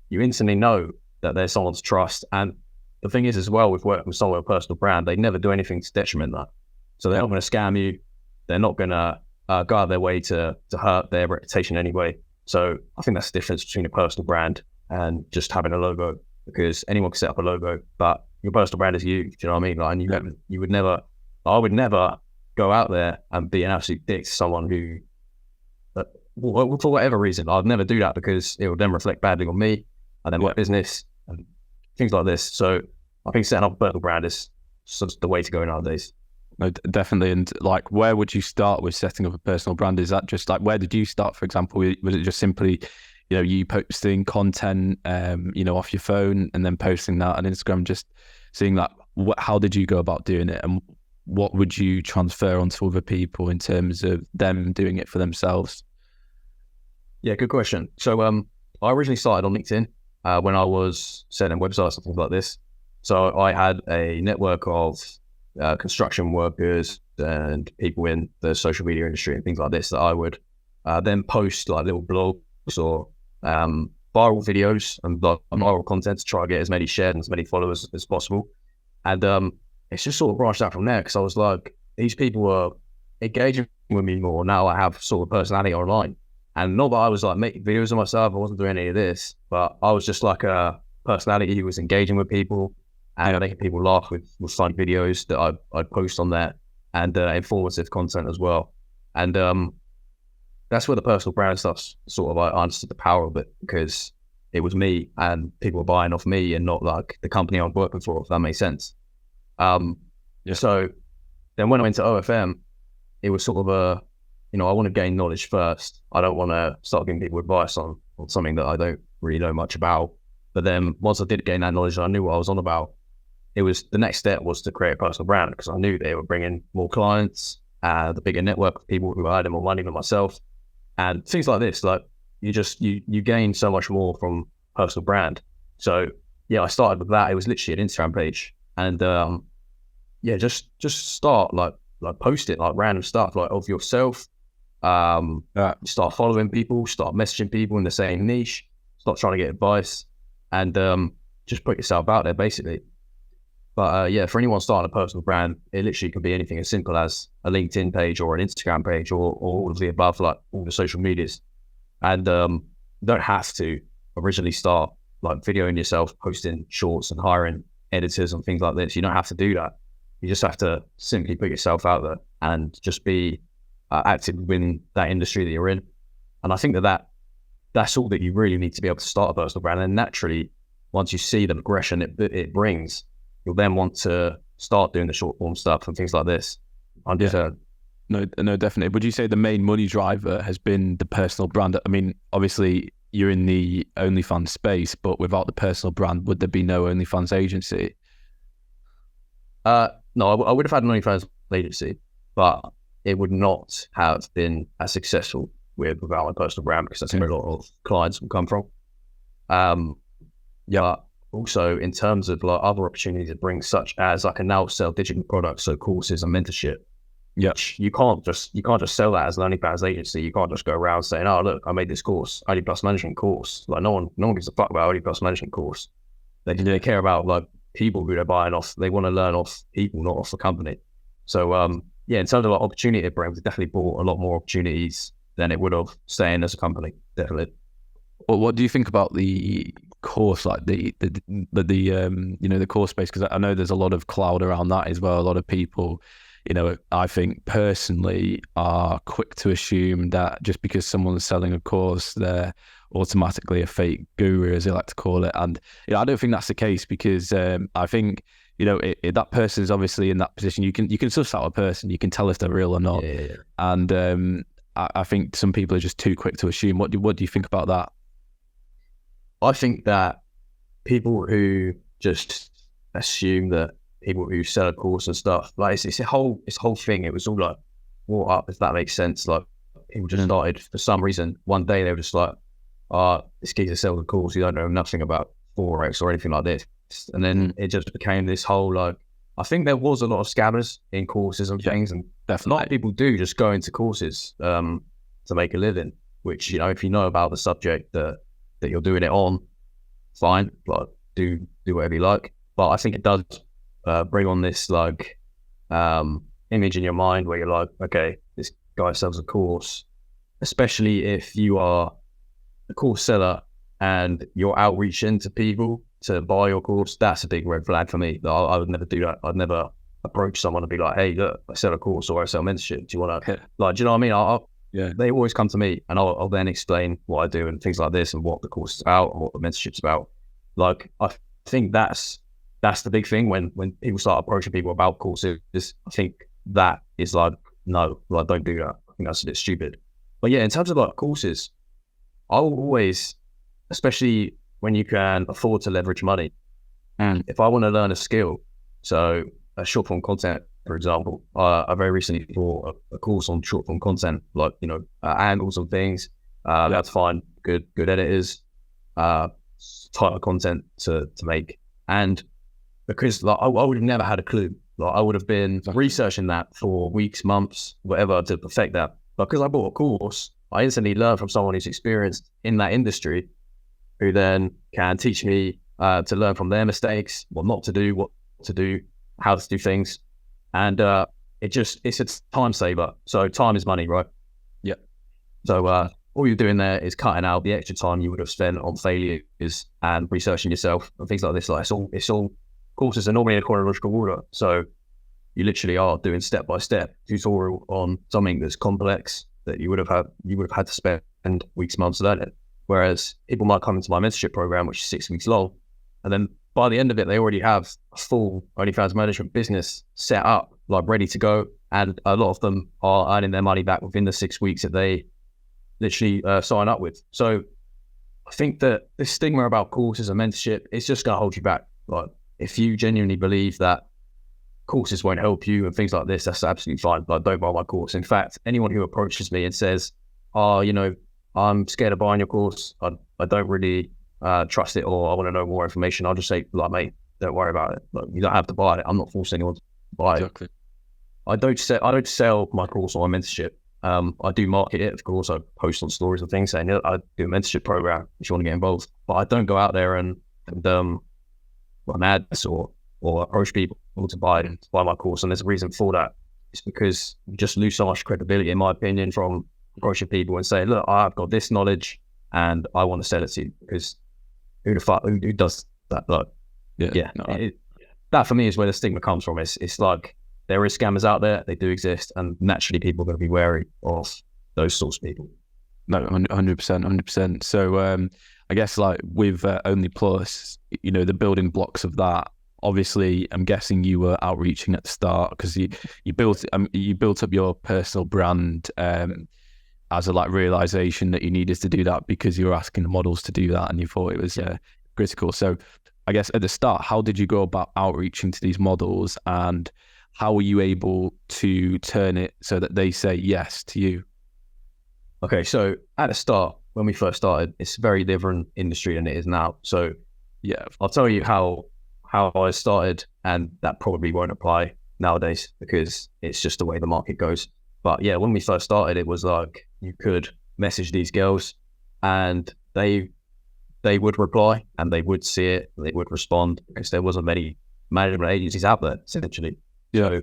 you instantly know that there's someone to trust. And the thing is as well, with working with someone with a personal brand, they never do anything to detriment that. So they're not going to scam you. They're not going to go out of their way to hurt their reputation anyway. So I think that's the difference between a personal brand and just having a logo, because anyone can set up a logo, but your personal brand is you. Do you know what I mean? And you would never, I would never go out there and be an absolute dick to someone who, for whatever reason, I'd never do that, because it would then reflect badly on me and then my business and things like this. So I think setting up a personal brand is the way to go nowadays. No, definitely. And where would you start with setting up a personal brand? Is that just where did you start, for example? Was it just simply, you posting content, off your phone and then posting that on Instagram, just seeing how did you go about doing it, and what would you transfer onto other people in terms of them doing it for themselves? Yeah, good question. So I originally started on LinkedIn when I was setting websites and things like this. So I had a network of construction workers and people in the social media industry and things like this that I would then post little blogs or viral videos and viral content to try to get as many shared and as many followers as possible. And it's just sort of branched out from there, because I was like, these people are engaging with me more. Now I have sort of personality online. And not that I was making videos of myself, I wasn't doing any of this, but I was just a personality who was engaging with people and making people laugh with fun videos that I'd post on there, and informative content as well. And that's where the personal brand stuff sort of, I understood the power of it, because it was me and people were buying off me and not like the company I was working for, if that makes sense. So then when I went to OFM, it was sort of I want to gain knowledge first. I don't want to start giving people advice on something that I don't really know much about. But then once I did gain that knowledge and I knew what I was on about, the next step was to create a personal brand, because I knew they were bringing more clients, the bigger network of people who had more money than myself, and things like this. Like you gain so much more from personal brand. So yeah, I started with that. It was literally an Instagram page, and just start like post it like random stuff like of yourself. Start following people, start messaging people in the same niche, start trying to get advice, and just put yourself out there basically. But for anyone starting a personal brand, it literally can be anything as simple as a LinkedIn page or an Instagram page or all of the above, like all the social medias. And you don't have to originally start like videoing yourself, posting shorts and hiring editors and things like this. You don't have to do that. You just have to simply put yourself out there and just be active within that industry that you're in. And I think that's all that you really need to be able to start a personal brand. And naturally, once you see the progression it brings, you'll then want to start doing the short form stuff and things like this. No, definitely. Would you say the main money driver has been the personal brand? I mean, obviously you're in the OnlyFans space, but without the personal brand, would there be no OnlyFans agency? No, I would have had an OnlyFans agency, but it would not have been as successful without my personal brand, because that's where a lot of clients will come from. Also in terms of like other opportunities it brings, such as I can now sell digital products, so courses and mentorship. Yeah, you can't just sell that as an OnlyFans agency. You can't just go around saying, "Oh, look, I made this course, OnlyPlus Plus Management course." Like no one gives a fuck about OnlyPlus Plus Management course. They care about like people who they're buying off. They want to learn off people, not off the company. So in terms of like opportunity it brings, it definitely brought a lot more opportunities than it would have staying as a company. Definitely. Well, what do you think about the course, like the course space? Because I know there's a lot of cloud around that as well. A lot of people, I think personally are quick to assume that just because someone's selling a course, they're automatically a fake guru, as they like to call it. And I don't think that's the case, because I think that person is obviously in that position. You can suss out a person, you can tell if they're real or not. Yeah. And I think some people are just too quick to assume. What do you think about that? I think that people who just assume that people who sell a course and stuff, like it's a whole thing. It was all like brought up, if that makes sense. Like people just started for some reason. One day they were just like, this geezer sells a course, you don't know nothing about Forex or anything like this. And then it just became this whole like, I think there was a lot of scammers in courses and things, and definitely. A lot of people do just go into courses to make a living, which, if you know about the subject that you're doing it on, fine, like do whatever you like. But I think it does bring on this like image in your mind where you're like, okay, this guy sells a course, especially if you are a course seller and you're outreaching to people to buy your course. That's a big red flag for me. I would never do that. I'd never approach someone and be like, hey, look, I sell a course or I sell mentorship. Do you want to, like, do you know what I mean? They always come to me, and I'll then explain what I do and things like this, and what the course is about and what the mentorship's about. Like, I think that's the big thing when people start approaching people about courses. I think that is like, no, like, don't do that. I think that's a bit stupid. But yeah, in terms of like courses, I will always, especially when you can afford to leverage money, and if I want to learn a skill, so a short form content, for example, I very recently bought a course on short form content, like, angles and things. That's fine. Good editors, type of content to make. And because like, I would have never had a clue. Like, I would have been researching that for weeks, months, whatever, to perfect that. But because I bought a course, I instantly learned from someone who's experienced in that industry, who then can teach me to learn from their mistakes, what not to do, what to do, how to do things. And it's a time saver. So time is money, right? Yeah. So all you're doing there is cutting out the extra time you would have spent on failures and researching yourself and things like this. Like it's all courses are normally in a chronological order. So you literally are doing step-by-step tutorial on something that's complex that you would have had to spend weeks, months learning. Whereas people might come into my mentorship program, which is 6 weeks long, and then by the end of it, they already have a full OnlyFans management business set up, like ready to go. And a lot of them are earning their money back within the 6 weeks that they literally sign up with. So I think that this stigma about courses and mentorship, it's just going to hold you back. Like if you genuinely believe that courses won't help you and things like this, that's absolutely fine. Like don't buy my course. In fact, anyone who approaches me and says, I'm scared of buying your course, I don't really trust it, or I want to know more information, I'll just say, like, mate, don't worry about it. Like, you don't have to buy it. I'm not forcing anyone to buy Exactly. it. I don't sell my course or my mentorship. I do market it, of course. I post on stories and things saying, I do a mentorship program if you want to get involved. But I don't go out there and run ads or approach people to buy my course. And there's a reason for that. It's because you just lose so much credibility, in my opinion, from approaching people and saying, look, I've got this knowledge and I want to sell it to you. Because who does that? Like, that for me is where the stigma comes from. It's like there is scammers out there, they do exist, and naturally people are going to be wary of those sorts of people. No, 100%. So I guess like with Only Plus, the building blocks of that, obviously I'm guessing you were outreaching at the start because you built up your personal brand as a like realization that you needed to do that because you were asking the models to do that and you thought it was critical. So I guess at the start, how did you go about outreaching to these models and how were you able to turn it so that they say yes to you? Okay, so at the start, when we first started, it's a very different industry than it is now. So yeah, I'll tell you how I started, and that probably won't apply nowadays because it's just the way the market goes. But yeah, when we first started, it was like you could message these girls and they would reply and they would see it, they would respond because there wasn't many management agencies out there, essentially. Yeah. So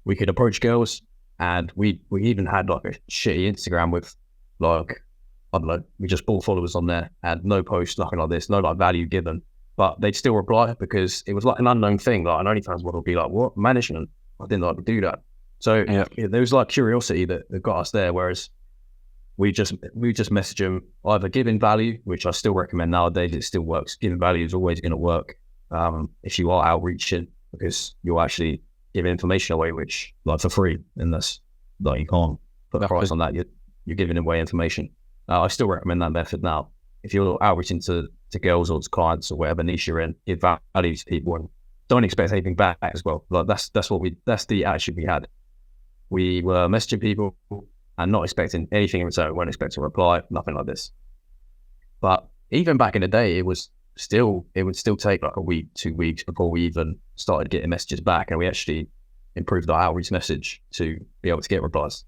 we could approach girls, and we even had like a shitty Instagram with like, I don't know, we just bought followers on there and no post, nothing like this, no like value given. But they'd still reply because it was like an unknown thing. Like an OnlyFans model would be like, what? Management? I didn't like to do that. So there was like curiosity that got us there. Whereas we just message them, either giving value, which I still recommend nowadays. It still works. Giving value is always going to work if you are outreaching, because you're actually giving information away, which like for free, and that's like you can't put a price on that. You're giving away information. I still recommend that method now. If you're outreaching to girls or to clients or whatever niche you're in, give value to people and don't expect anything back as well. Like that's the attitude we had. We were messaging people and not expecting anything in return. We weren't expecting a reply, nothing like this. But even back in the day, it would still take like a week, 2 weeks before we even started getting messages back, and we actually improved our outreach message to be able to get replies.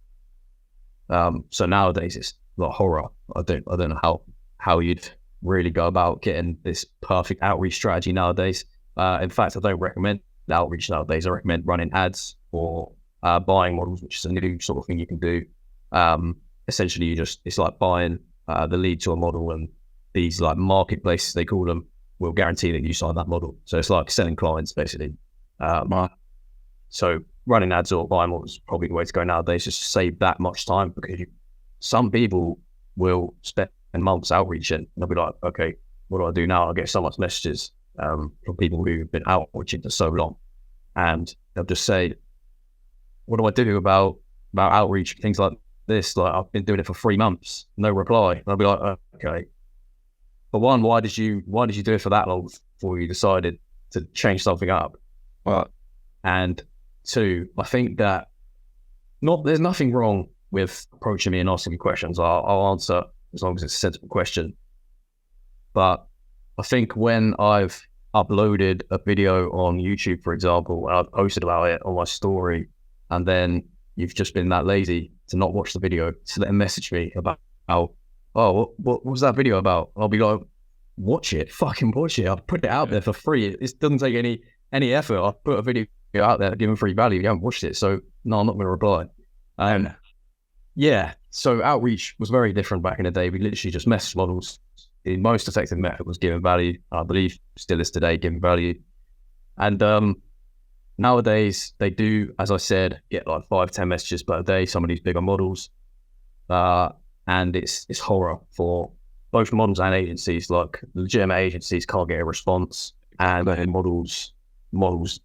So nowadays it's like horror. I don't know how you'd really go about getting this perfect outreach strategy nowadays. In fact, I don't recommend outreach nowadays. I recommend running ads or buying models, which is a new sort of thing you can do. Essentially, it's like buying the lead to a model, and these like marketplaces, they call them, will guarantee that you sign that model. So it's like selling clients, basically. So running ads or buying models is probably the way to go nowadays, just to save that much time, because some people will spend months outreaching. They'll be like, okay, what do I do now? I get so much messages from people who've been outreaching for so long, and they'll just say, what do I do about outreach, things like this? Like, I've been doing it for 3 months, no reply. And I'll be like, okay. But one, why did you do it for that long before you decided to change something up? And two, I think that there's nothing wrong with approaching me and asking me questions. I'll answer as long as it's a sensible question. But I think when I've uploaded a video on YouTube, for example, and I've posted about it on my story, and then you've just been that lazy to not watch the video, to then message me about, what was that video about? I'll be like, watch it, fucking watch it. I've put it out there for free. It doesn't take any effort. I've put a video out there, giving free value. You haven't watched it, so no, I'm not going to reply. Yeah, So outreach was very different back in the day. We literally just messaged models. The most effective method was giving value. I believe still is today, giving value. And nowadays they do, as I said, get like 5-10 messages per day, some of these bigger models. And it's horror for both models and agencies. Like legitimate agencies can't get a response, and models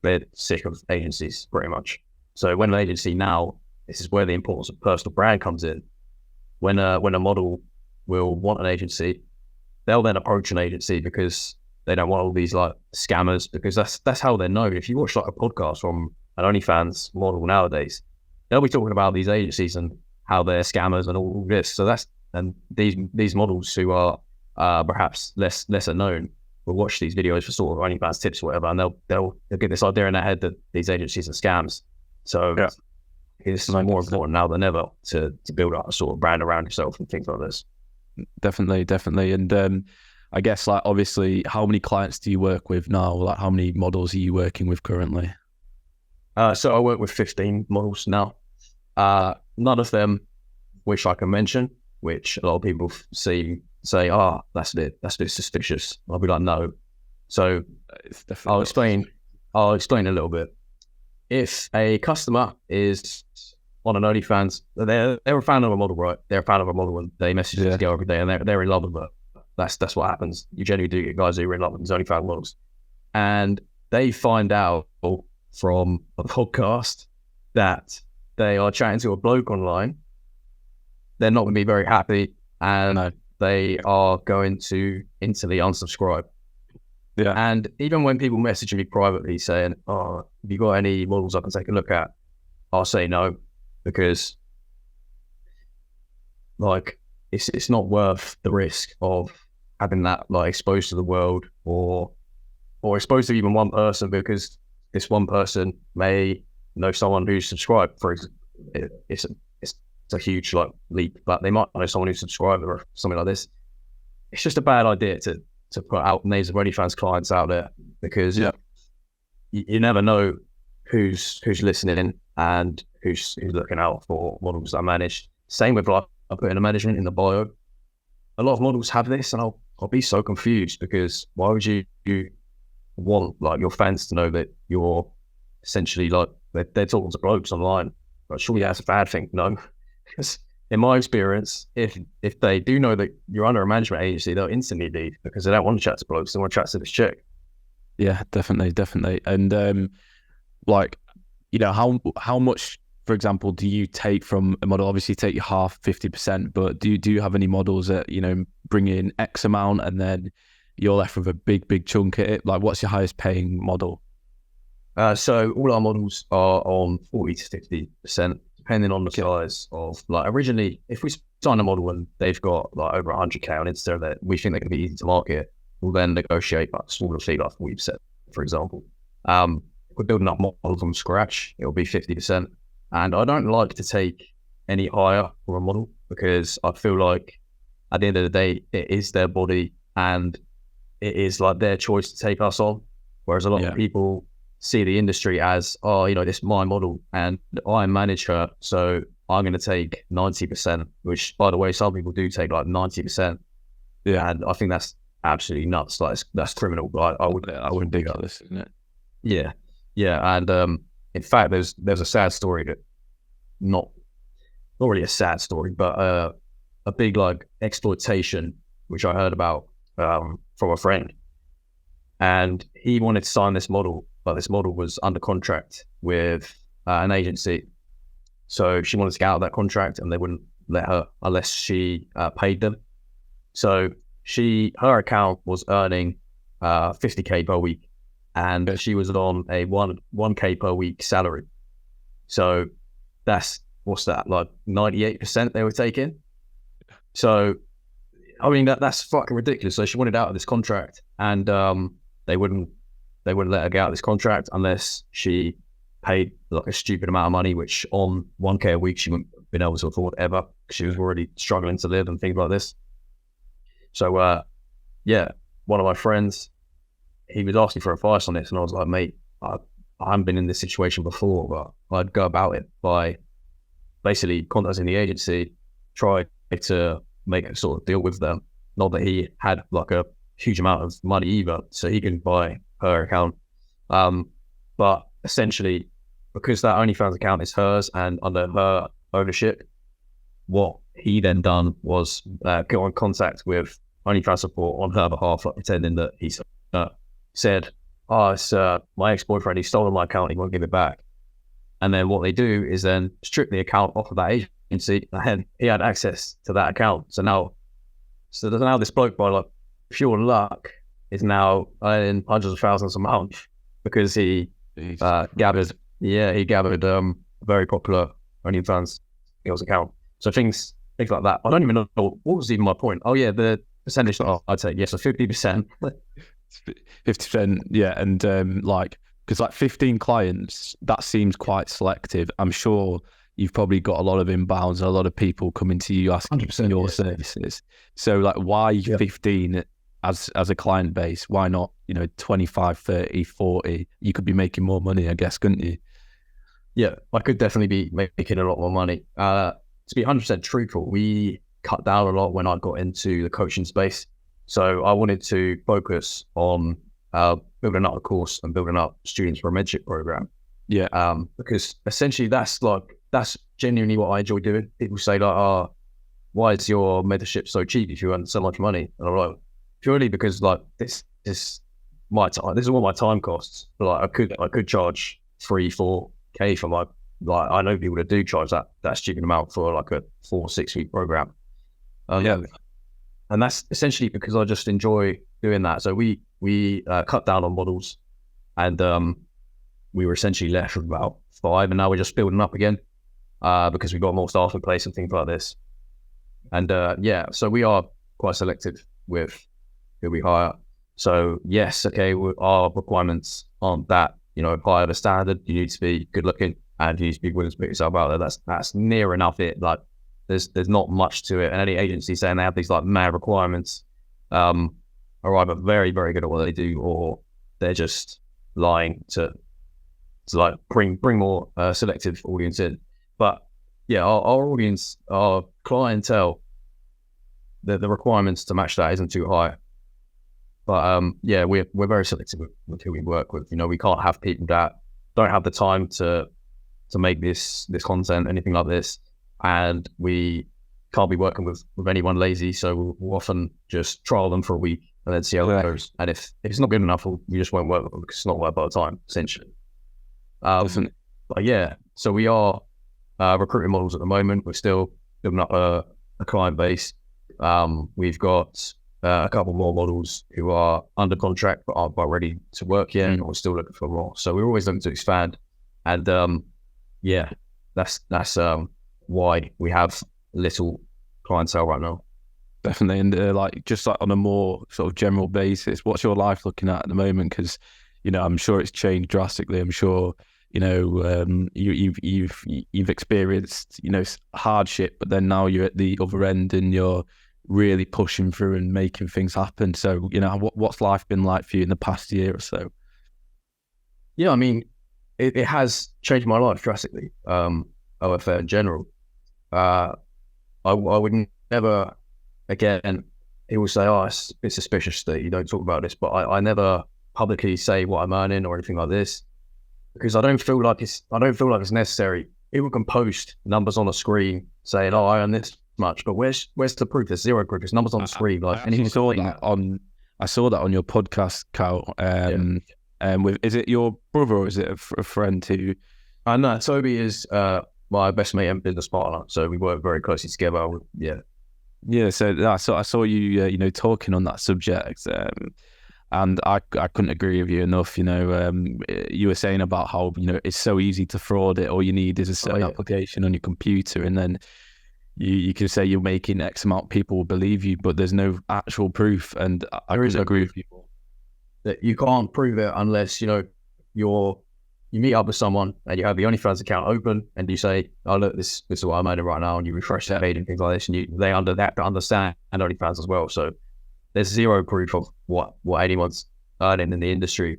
they're sick of agencies pretty much. So when an agency now, this is where the importance of personal brand comes in. When a model will want an agency, they'll then approach an agency because they don't want all these like scammers, because that's how they're known. If you watch like a podcast from an OnlyFans model nowadays, they'll be talking about these agencies and how they're scammers and all this. So these models who are perhaps lesser known will watch these videos for sort of OnlyFans tips or whatever, and they'll get this idea in their head that these agencies are scams. So it's more important now than ever to build up a sort of brand around yourself and things like this. Definitely. And I guess like obviously, how many clients do you work with now? Like how many models are you working with currently? So I work with 15 models now. None of them which I can mention, which a lot of people say, that's a bit suspicious. I'll be like, no. So I'll explain a little bit. If a customer is on an OnlyFans, they're a fan of a model, right? They're a fan of a model and they message this girl every day and they're in love with her. That's what happens. You generally do get guys who are in love with these OnlyFans models. And they find out from a podcast that they are chatting to a bloke online. They're not going to be very happy, and they are going to instantly unsubscribe. Yeah. And even when people message me privately saying, have you got any models I can take a look at? I'll say no, because like it's not worth the risk of having that like exposed to the world or exposed to even one person, because this one person may know someone who's subscribed. For example, it's a huge like leap, but they might know someone who's subscribed or something like this. It's just a bad idea to put out names of OnlyFans clients out there, because you never know who's listening and who's looking out for models that are managed. Same with like I put in a management in the bio. A lot of models have this, and I'll be so confused, because why would you want like your fans to know that you're essentially like they're talking to blokes online? But surely that's a bad thing. No, because in my experience, if they do know that you're under a management agency, they'll instantly leave, because they don't want to chat to blokes. They want to chat to this chick. Yeah, definitely. And like, you know, how much, for example, do you take from a model? Obviously, you take your half, 50%, but do you have any models that, you know, bring in X amount and then you're left with a big chunk at it? Like, what's your highest paying model? So all our models are on 40 to 50%, depending on the size of, like, originally, if we sign a model and they've got like over 100K on Insta that we think they can be easy to market, we'll then negotiate like smaller fee, like 40%, for example. If we're building up models from scratch, it'll be 50%. And I don't like to take any higher for a model, because I feel like at the end of the day, it is their body and it is like their choice to take us on. Whereas a lot of people see the industry as, this is my model and I manage her, so I'm going to take 90%, which, by the way, some people do take like 90%. Yeah. And I think that's absolutely nuts. Like, that's criminal. I wouldn't do that, isn't it? Yeah. Yeah. And in fact, there's a sad story that, not really a sad story, but a big like exploitation, which I heard about from a friend. And he wanted to sign this model, but this model was under contract with an agency. So she wanted to get out of that contract, and they wouldn't let her unless she paid them. So her account was earning 50K per week, and she was on a 1K per week salary. So that's, what's that, like 98% they were taking. So I mean, that's fucking ridiculous. So she wanted out of this contract, and they wouldn't let her get out of this contract unless she paid like a stupid amount of money, which on 1K a week she wouldn't have been able to afford ever, because she was already struggling to live and things like this. So one of my friends, he was asking for advice on this, and I was like, mate, I haven't been in this situation before, but I'd go about it by basically contacting the agency, try to make a sort of deal with them. Not that he had like a huge amount of money either, so he can buy her account. But essentially, because that OnlyFans account is hers and under her ownership, what he then done was get in contact with OnlyFans support on her behalf, like pretending that he said, "Oh, it's my ex-boyfriend. He stolen my account. He won't give it back." And then what they do is then strip the account off of that agency, and he had access to that account. So now this bloke, by like pure luck, is now earning hundreds of thousands a month because he gathered a very popular OnlyFans girls account. So things like that. I don't even know what was even my point. Oh yeah, the percentage that I'd say yes, so 50%. 50%, yeah, and because like 15 clients, that seems quite selective. I'm sure you've probably got a lot of inbounds, a lot of people coming to you asking for your services. So like, why 15 as a client base? Why not 25, 30, 40? You could be making more money, I guess, couldn't you? Yeah, I could definitely be making a lot more money. To be 100% truthful, we cut down a lot when I got into the coaching space. So I wanted to focus on building up a course and building up students for a mentorship program. Yeah. Because essentially that's genuinely what I enjoy doing. People say like, "Oh, why is your mentorship so cheap if you earn so much money?" And I'm like, purely because like this is my time. This is what my time costs. Like I could charge 3-4K for my, like I know people that do charge that stupid amount for like a 4-6 week program. And that's essentially because I just enjoy doing that. So we cut down on models, and we were essentially left with about 5, and now we're just building up again because we've got more staff in place and things like this. And so we are quite selective with who we hire. So yes, okay, our requirements aren't that high of a standard. You need to be good looking and you need to be willing to put yourself out there. That's near enough it. Like there's not much to it. And any agency saying they have these like mad requirements are either very, very good at what they do, or they're just lying to like bring more selective audience in. But yeah, our audience, our clientele, the requirements to match that isn't too high. But we're very selective with who we work with. We can't have people that don't have the time to make this content, anything like this, and we can't be working with anyone lazy. So we'll often just trial them for a week and then see how it goes. And if it's not good enough, we just won't work with them because it's not worth our time, essentially. But yeah, so we are recruiting models at the moment. We're still building up a client base. We've got a couple more models who are under contract but aren't quite ready to work yet, and we're still looking for more. So we're always looking to expand, and that's why we have little clientele right now. Definitely, and just like on a more sort of general basis, what's your life looking at the moment? Because I'm sure it's changed drastically. I'm sure you've experienced hardship, but then now you're at the other end and you're really pushing through and making things happen. So what's life been like for you in the past year or so? Yeah, I mean, it has changed my life drastically. OFA in general, I would never again. He will say, "Oh, it's a bit suspicious that you don't talk about this," but I never publicly say what I'm earning or anything like this because I don't feel like it's necessary. People can post numbers on a screen saying, "Oh, I earn this much," but where's the proof? There's zero proof. There's numbers on the screen. I saw that on your podcast, Cal. Is it your brother or is it a friend who? No, Toby is my best mate and business partner, so we work very closely together. Yeah. So I saw you, talking on that subject, and I couldn't agree with you enough. You were saying about how it's so easy to fraud it. All you need is a certain application on your computer, and then you can say you're making X amount. People will believe you, but there's no actual proof. And I couldn't agree with you. That you can't prove it unless you meet up with someone and you have the OnlyFans account open and you say, "Oh look, this is what I'm earning right now," and you refresh that page and things like this, and they have to understand OnlyFans as well. So there's zero proof of what anyone's earning in the industry,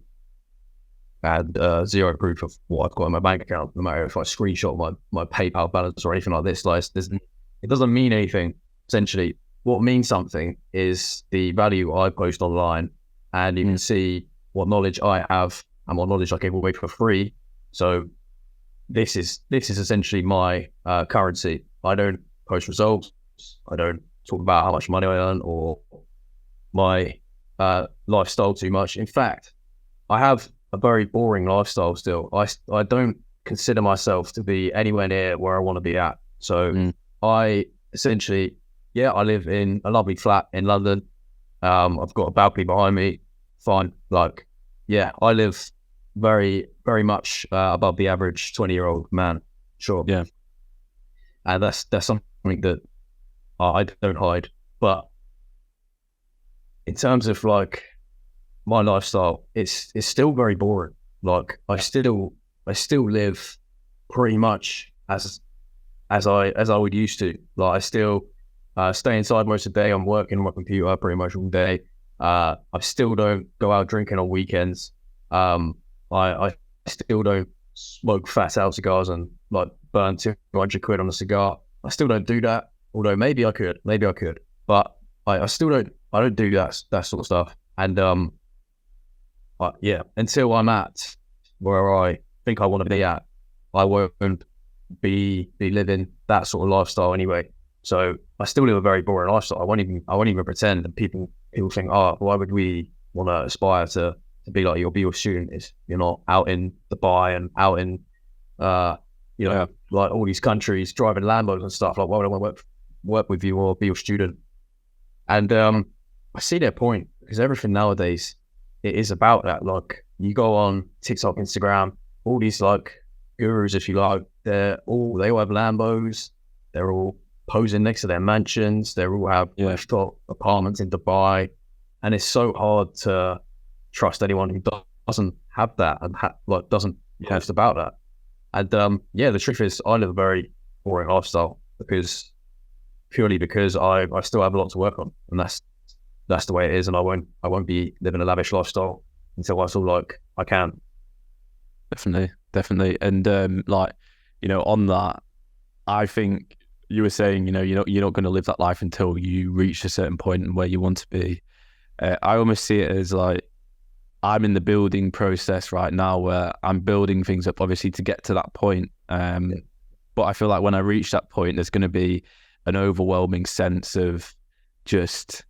and zero proof of what I've got in my bank account. No matter if I screenshot my PayPal balance or anything like this, it's it doesn't mean anything. Essentially, what means something is the value I post online, and you can see what knowledge I have and what knowledge I give away for free. So this is essentially my currency. I don't post results. I don't talk about how much money I earn or my lifestyle too much. In fact, I have a very boring lifestyle still. I don't consider myself to be anywhere near where I want to be at. So I essentially, I live in a lovely flat in London. I've got a balcony behind me. Fine. Like, I live very, very much above the average 20-year-old man. Sure. Yeah. And that's something that I don't hide. But in terms of like my lifestyle, it's still very boring. Like I still live pretty much as I would used to. Like I still stay inside most of the day. I'm working on my computer pretty much all day. I still don't go out drinking on weekends. I still don't smoke fat out cigars and like burn 200 quid on a cigar. I still don't do that. Although maybe I could, but I still don't. I don't do that sort of stuff. And until I'm at where I think I want to be at, I won't be living that sort of lifestyle anyway. So I still live a very boring lifestyle. I won't even pretend. And people think, why would we want to aspire to be like your student if you're not out in Dubai and out in like all these countries driving Lambos and stuff. Like, why would I want to work with you or be your student? And I see their point, because everything nowadays, it is about that. Like you go on TikTok, Instagram, all these like gurus, if you like, they all have Lambos. They're all posing next to their mansions. They all have rooftop apartments in Dubai, and it's so hard to trust anyone who doesn't have that and doesn't post about that. And the truth is, I live a very boring lifestyle purely because I still have a lot to work on, and that's the way it is. And I won't be living a lavish lifestyle until I feel like I can. Definitely. And on that, I think you were saying, you're not going to live that life until you reach a certain point where you want to be. I almost see it as like, I'm in the building process right now where I'm building things up, obviously, to get to that point. But I feel like when I reach that point, there's going to be an overwhelming sense of just,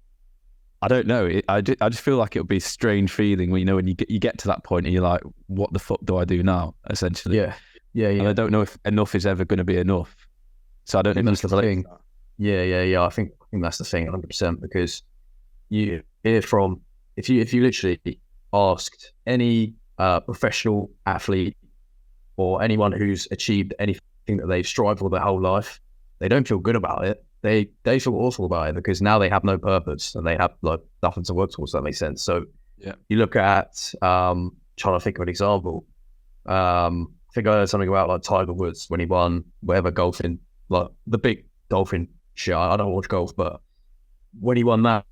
I don't know. I just feel like it would be a strange feeling when you get to that point and you're like, what the fuck do I do now? Essentially. Yeah. And I don't know if enough is ever going to be enough. So I don't think that's the thing. Yeah. I think that's the thing, 100%, because you hear from, if you literally asked any professional athlete or anyone who's achieved anything that they've strived for their whole life, they don't feel good about it. They feel awful about it because now they have no purpose and they have like nothing to work towards. That makes sense. So you look at trying to think of an example. I think I heard something about like Tiger Woods when he won whatever golfing, like the big golfing shit. I don't watch golf, but when he won that,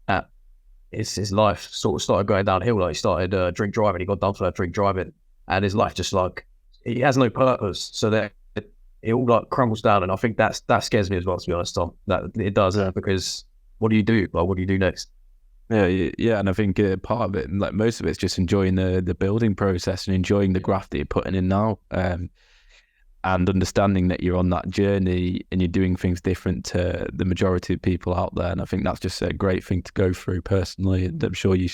his life sort of started going downhill. Like he started drink driving. He got done for that drink driving, and his life just like he has no purpose. So that it all like crumbles down. And I think that scares me as well, to be honest, Tom. That it does, because what do you do? Like, what do you do next? Yeah, and I think part of it, like most of it's just enjoying the building process and enjoying the graft that you're putting in now, and understanding that you're on that journey and you're doing things different to the majority of people out there. And I think that's just a great thing to go through personally, and I'm sure you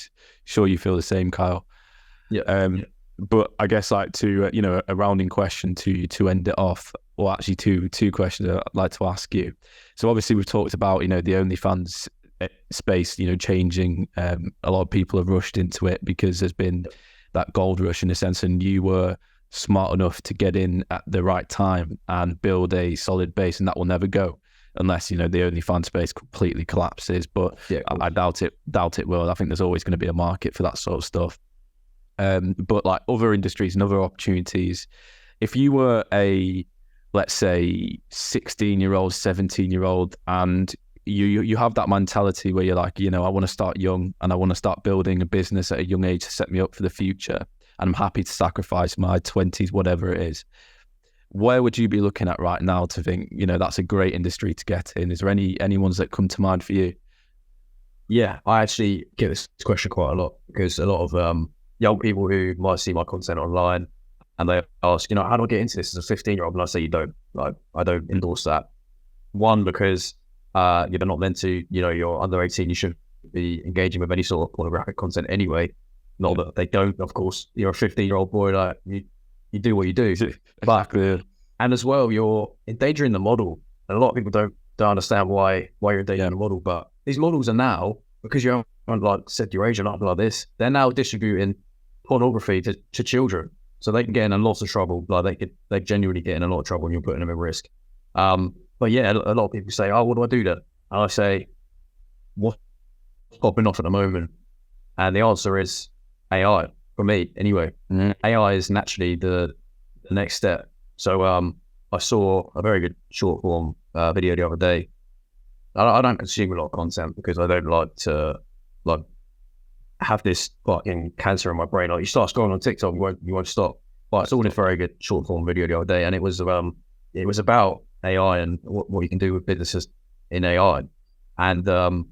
feel the same, Kyle. But I guess like to a rounding question to end it off, or actually two questions I'd like to ask you. So obviously we've talked about the OnlyFans space changing. A lot of people have rushed into it because there's been that gold rush in a sense, and you were smart enough to get in at the right time and build a solid base, and that will never go unless the OnlyFans space completely collapses. But I doubt it will. I think there's always going to be a market for that sort of stuff. But like other industries and other opportunities, if you were a, let's say, 16-year-old, 17-year-old, and you have that mentality where you're like, I want to start young and I want to start building a business at a young age to set me up for the future, and I'm happy to sacrifice my 20s, whatever it is. where would you be looking at right now to think, that's a great industry to get in? Is there any ones that come to mind for you? Yeah, I actually get this question quite a lot because a lot of young people who might see my content online and they ask, how do I get into this as a 15-year-old? And I say, you don't. Like, I don't endorse that. One, because you're not meant to, you're under 18, you shouldn't be engaging with any sort of pornographic content anyway. Not that they don't, of course. You're a 15-year-old boy, like you do what you do. But and as well, you're endangering the model. And a lot of people don't understand why you're endangering the model. But these models are now, because you haven't like set your age or nothing like this, they're now distributing pornography to children. So they can get in a lot of trouble. Like they genuinely get in a lot of trouble and you're putting them at risk. But yeah, a lot of people say, oh, what do I do then? And I say, what's popping off at the moment? And the answer is AI, for me anyway. AI is naturally the next step. So I saw a very good short form video the other day. I don't consume a lot of content because I don't like to have this fucking cancer in my brain. Like, you start scrolling on TikTok, you won't stop. But I saw this very good short form video the other day, and it was about AI and what you can do with businesses in AI. And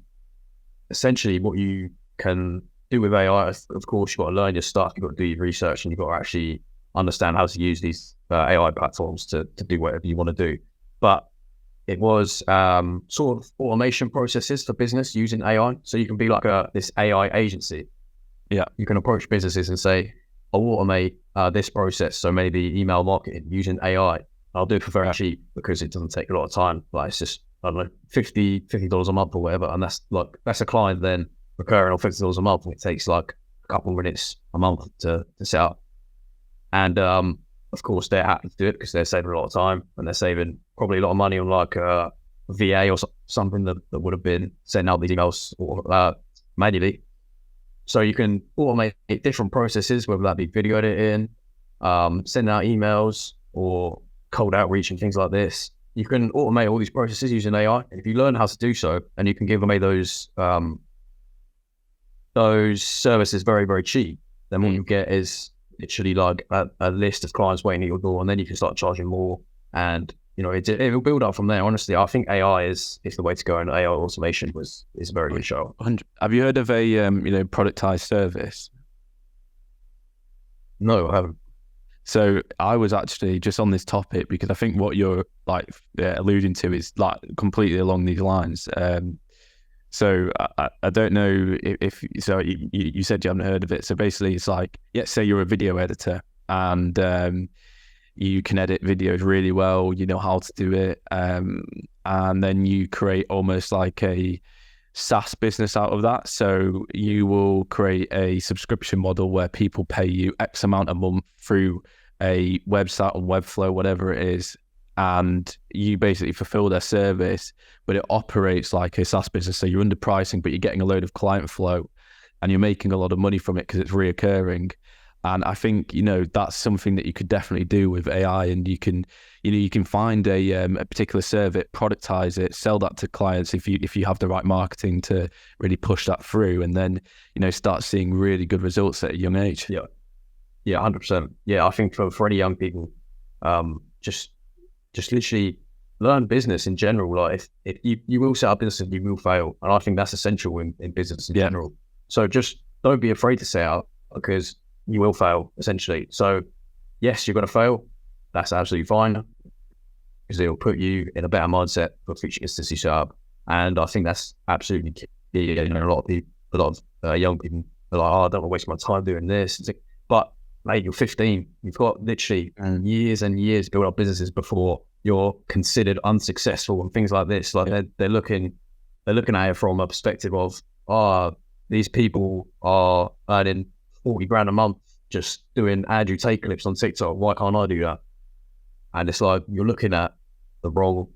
essentially what you can do with AI, of course, you've got to learn your stuff, you've got to do your research, and you've got to actually understand how to use these AI platforms to do whatever you want to do. But it was sort of automation processes for business using AI. So you can be like this AI agency. Yeah. You can approach businesses and say, I'll automate this process. So maybe email marketing using AI. I'll do it for very cheap because it doesn't take a lot of time. Like, it's just, I don't know, $50 a month or whatever. And that's a client then recurring on $50 a month. And it takes like a couple of minutes a month to set up. And of course, they're happy to do it because they're saving a lot of time and they're saving probably a lot of money on like a VA or something that would have been sending out these emails or manually. So you can automate different processes, whether that be video editing, sending out emails, or cold outreach and things like this. You can automate all these processes using AI. And if you learn how to do so, and you can give away those services very, very cheap, then what you get is literally like a list of clients waiting at your door, and then you can start charging more, and it will build up from there. Honestly, I think AI is the way to go, and AI automation is a very good show. Have you heard of a productized service? No, I haven't. So I was actually just on this topic because I think what you're like alluding to is like completely along these lines. So I don't know if so you said you haven't heard of it. So basically it's like, say you're a video editor and you can edit videos really well, you know how to do it. And then you create almost like a SaaS business out of that. So you will create a subscription model where people pay you X amount a month through a website or Webflow, whatever it is. And you basically fulfill their service, but it operates like a SaaS business. So you're underpricing, but you're getting a load of client flow and you're making a lot of money from it because it's reoccurring. And I think, that's something that you could definitely do with AI, and you can find a particular service, productize it, sell that to clients if you have the right marketing to really push that through, and then, start seeing really good results at a young age. Yeah. Yeah, 100%. Yeah, I think for any young people, just literally learn business in general. Like if you will set up business and you will fail. And I think that's essential in business in general. So just don't be afraid to set up because you will fail essentially. So yes, you're going to fail. That's absolutely fine because it'll put you in a better mindset for future business you set up. And I think that's absolutely key. A lot of young people are like, oh, I don't want to waste my time doing this. It's like, but mate, you're 15. You've got literally years and years to build up businesses before you're considered unsuccessful and things like this. Like they're looking at it from a perspective of, these people are earning 40 grand a month just doing Andrew Tate clips on TikTok. Why can't I do that? And it's like, you're looking at the wrong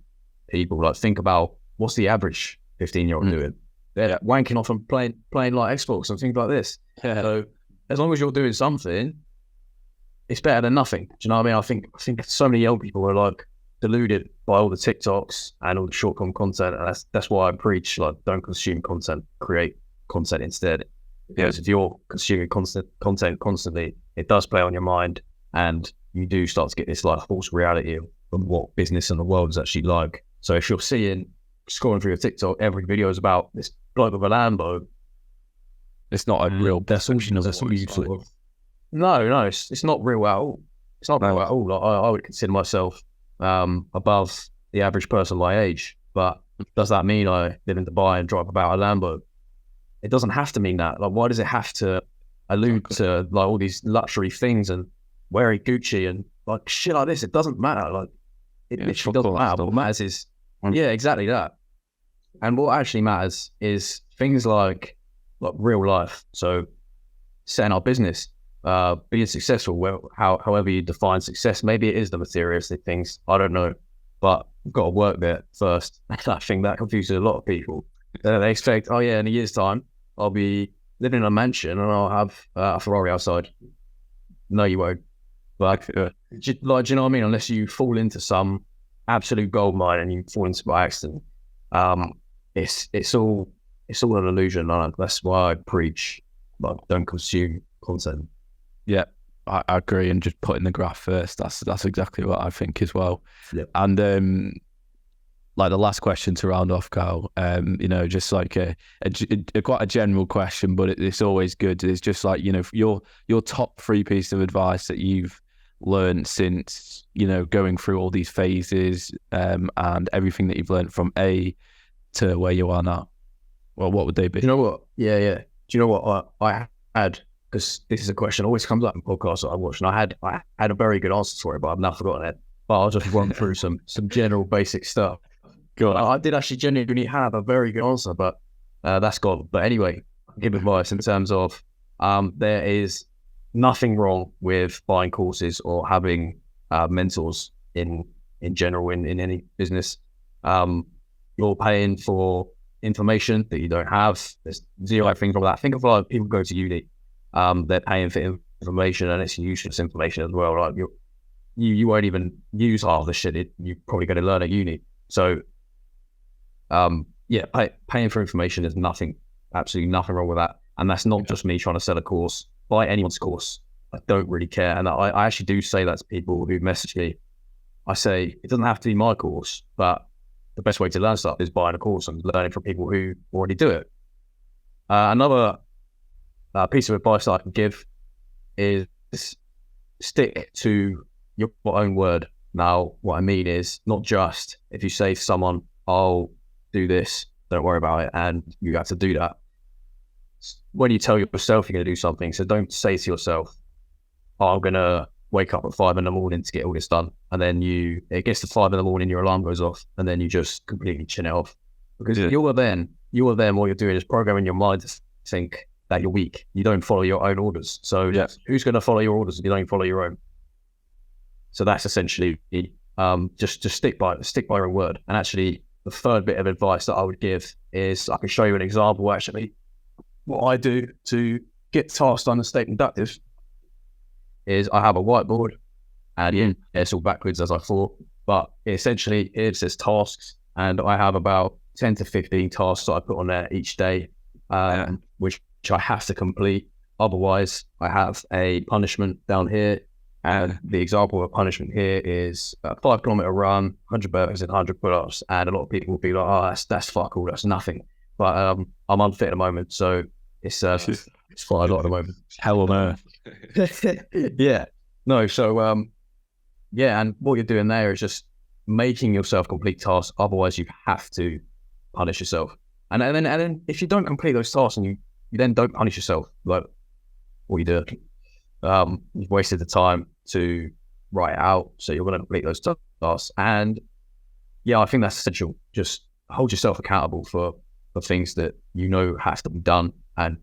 people. Like, think about what's the average 15-year-old doing? They're wanking off and playing like Xbox and things like this. Yeah. So as long as you're doing something, it's better than nothing. Do you know what I mean? I think so many young people are like deluded by all the TikToks and all the short form content, and that's why I preach, like, don't consume content, create content instead. Because if you're consuming content constantly, it does play on your mind, and you do start to get this like false reality of what business and the world is actually like. So if you're scrolling through your TikTok, every video is about this bloke with a Lambo. It's not a real perception of that's what all it's you sort like. of. No, it's not real at all. It's not real No. at all. Like, I would consider myself above the average person my age, but does that mean I live in Dubai and drive about a Lambo? It doesn't have to mean that. Like, why does it have to allude to like all these luxury things and wearing Gucci and like shit like this? It doesn't matter. Like, it literally doesn't matter. What matters is, yeah, exactly that. And what actually matters is things like real life. So setting our business, being successful, however you define success. Maybe it is the materialistic things. I don't know, but we've got to work there first. I think that confuses a lot of people. They expect, oh yeah, in a year's time, I'll be living in a mansion and I'll have a Ferrari outside. No, you won't. But do you know what I mean? Unless you fall into some absolute gold mine and you fall into it by accident, it's all an illusion. That's why I preach, like, don't consume content. Yeah, I agree. And just putting the graph first, that's exactly what I think as well. Yep. And like the last question to round off, Carl, just like a quite a general question, but it's always good. It's just like, your top 3 pieces of advice that you've learned since, going through all these phases, and everything that you've learned from A to where you are now. Well, what would they be? Do you know what? Yeah. Do you know what I had? Because this is a question that always comes up in podcasts that I watch, and I had a very good answer for it, but I've now forgotten it. But I'll just run through some general basic stuff. Go on. I did actually genuinely have a very good answer, but that's gone. But anyway, I'll give advice in terms of there is nothing wrong with buying courses or having mentors in general in any business. You're paying for information that you don't have. There's zero things wrong with that. Think of like people go to uni, they're paying for information and it's useless information as well. Like you won't even use half the shit you're probably going to learn at uni. So paying for information is absolutely nothing wrong with that. And that's not just me trying to sell a course. Buy anyone's course. I don't really care. And I actually do say that to people who message me. I say, it doesn't have to be my course, but the best way to learn stuff is buying a course and learning from people who already do it. Another piece of advice that I can give is stick to your own word. Now, what I mean is not just if you say to someone, I'll do this, don't worry about it, and you have to do that. When you tell yourself you're going to do something, so don't say to yourself, I'm going to wake up at 5 a.m. to get all this done. And then it gets to 5 a.m, your alarm goes off, and then you just completely chin it off. Because you are then what you're doing is programming your mind to think that you're weak. You don't follow your own orders. So who's going to follow your orders if you don't follow your own? So that's essentially just stick by your own word. And actually, the third bit of advice that I would give is, I can show you an example actually. What I do to get tasks done and stay productive is I have a whiteboard, and it's all backwards as I thought, but essentially it says tasks, and I have about 10 to 15 tasks that I put on there each day, which I have to complete. Otherwise, I have a punishment down here. And the example of a punishment here is a 5 kilometer run, 100 burpees and 100 pull-ups. And a lot of people will be like, oh, that's fuck all, that's nothing. But I'm unfit at the moment, so it's quite a lot at the moment. Hell on earth. Yeah. No, so and what you're doing there is just making yourself complete tasks. Otherwise, you have to punish yourself. And then if you don't complete those tasks and you then don't punish yourself, like what you do, you've wasted the time to write it out. So you're going to complete those tasks. And I think that's essential. Just hold yourself accountable for things that have to be done, and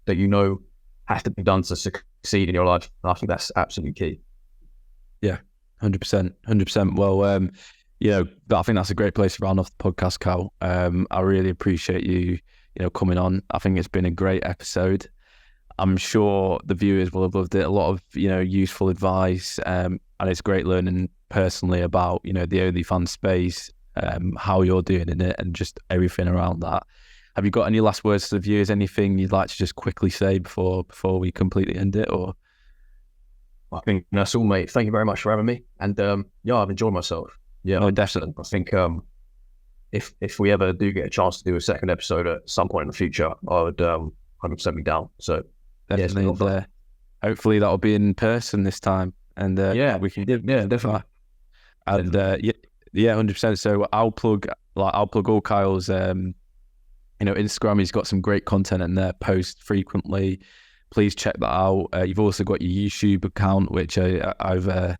that have to be done to succeed in your life. And I think that's absolutely key. Yeah, 100%. Well, I think that's a great place to round off the podcast, Carl. I really appreciate you coming on. I think it's been a great episode. I'm sure the viewers will have loved it. A lot of, useful advice, and it's great learning personally about, the OnlyFans space, how you're doing in it, and just everything around that. Have you got any last words to the viewers? Anything you'd like to just quickly say before we completely end it? Or I think that's all, mate. Thank you very much for having me. And yeah, I've enjoyed myself. Yeah, No, definitely. I think if we ever do get a chance to do a second episode at some point in the future, I would 100% be down. So Definitely. yeah, Hopefully that'll be in person this time. And we can definitely. And 100%. So I'll plug all Kyle's Instagram. He's got some great content in there, post frequently. Please check that out. You've also got your YouTube account, which I've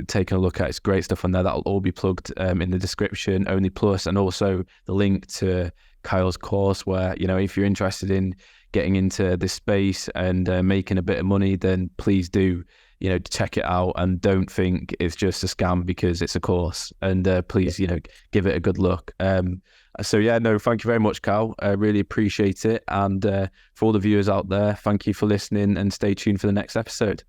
taken a look at. It's great stuff on there. That'll all be plugged in the description, Only Plus, and also the link to Kyle's course where, if you're interested in getting into this space and making a bit of money, then please do, check it out, and don't think it's just a scam because it's a course, and please, give it a good look. Thank you very much, Kyle. I really appreciate it. And for all the viewers out there, thank you for listening, and stay tuned for the next episode.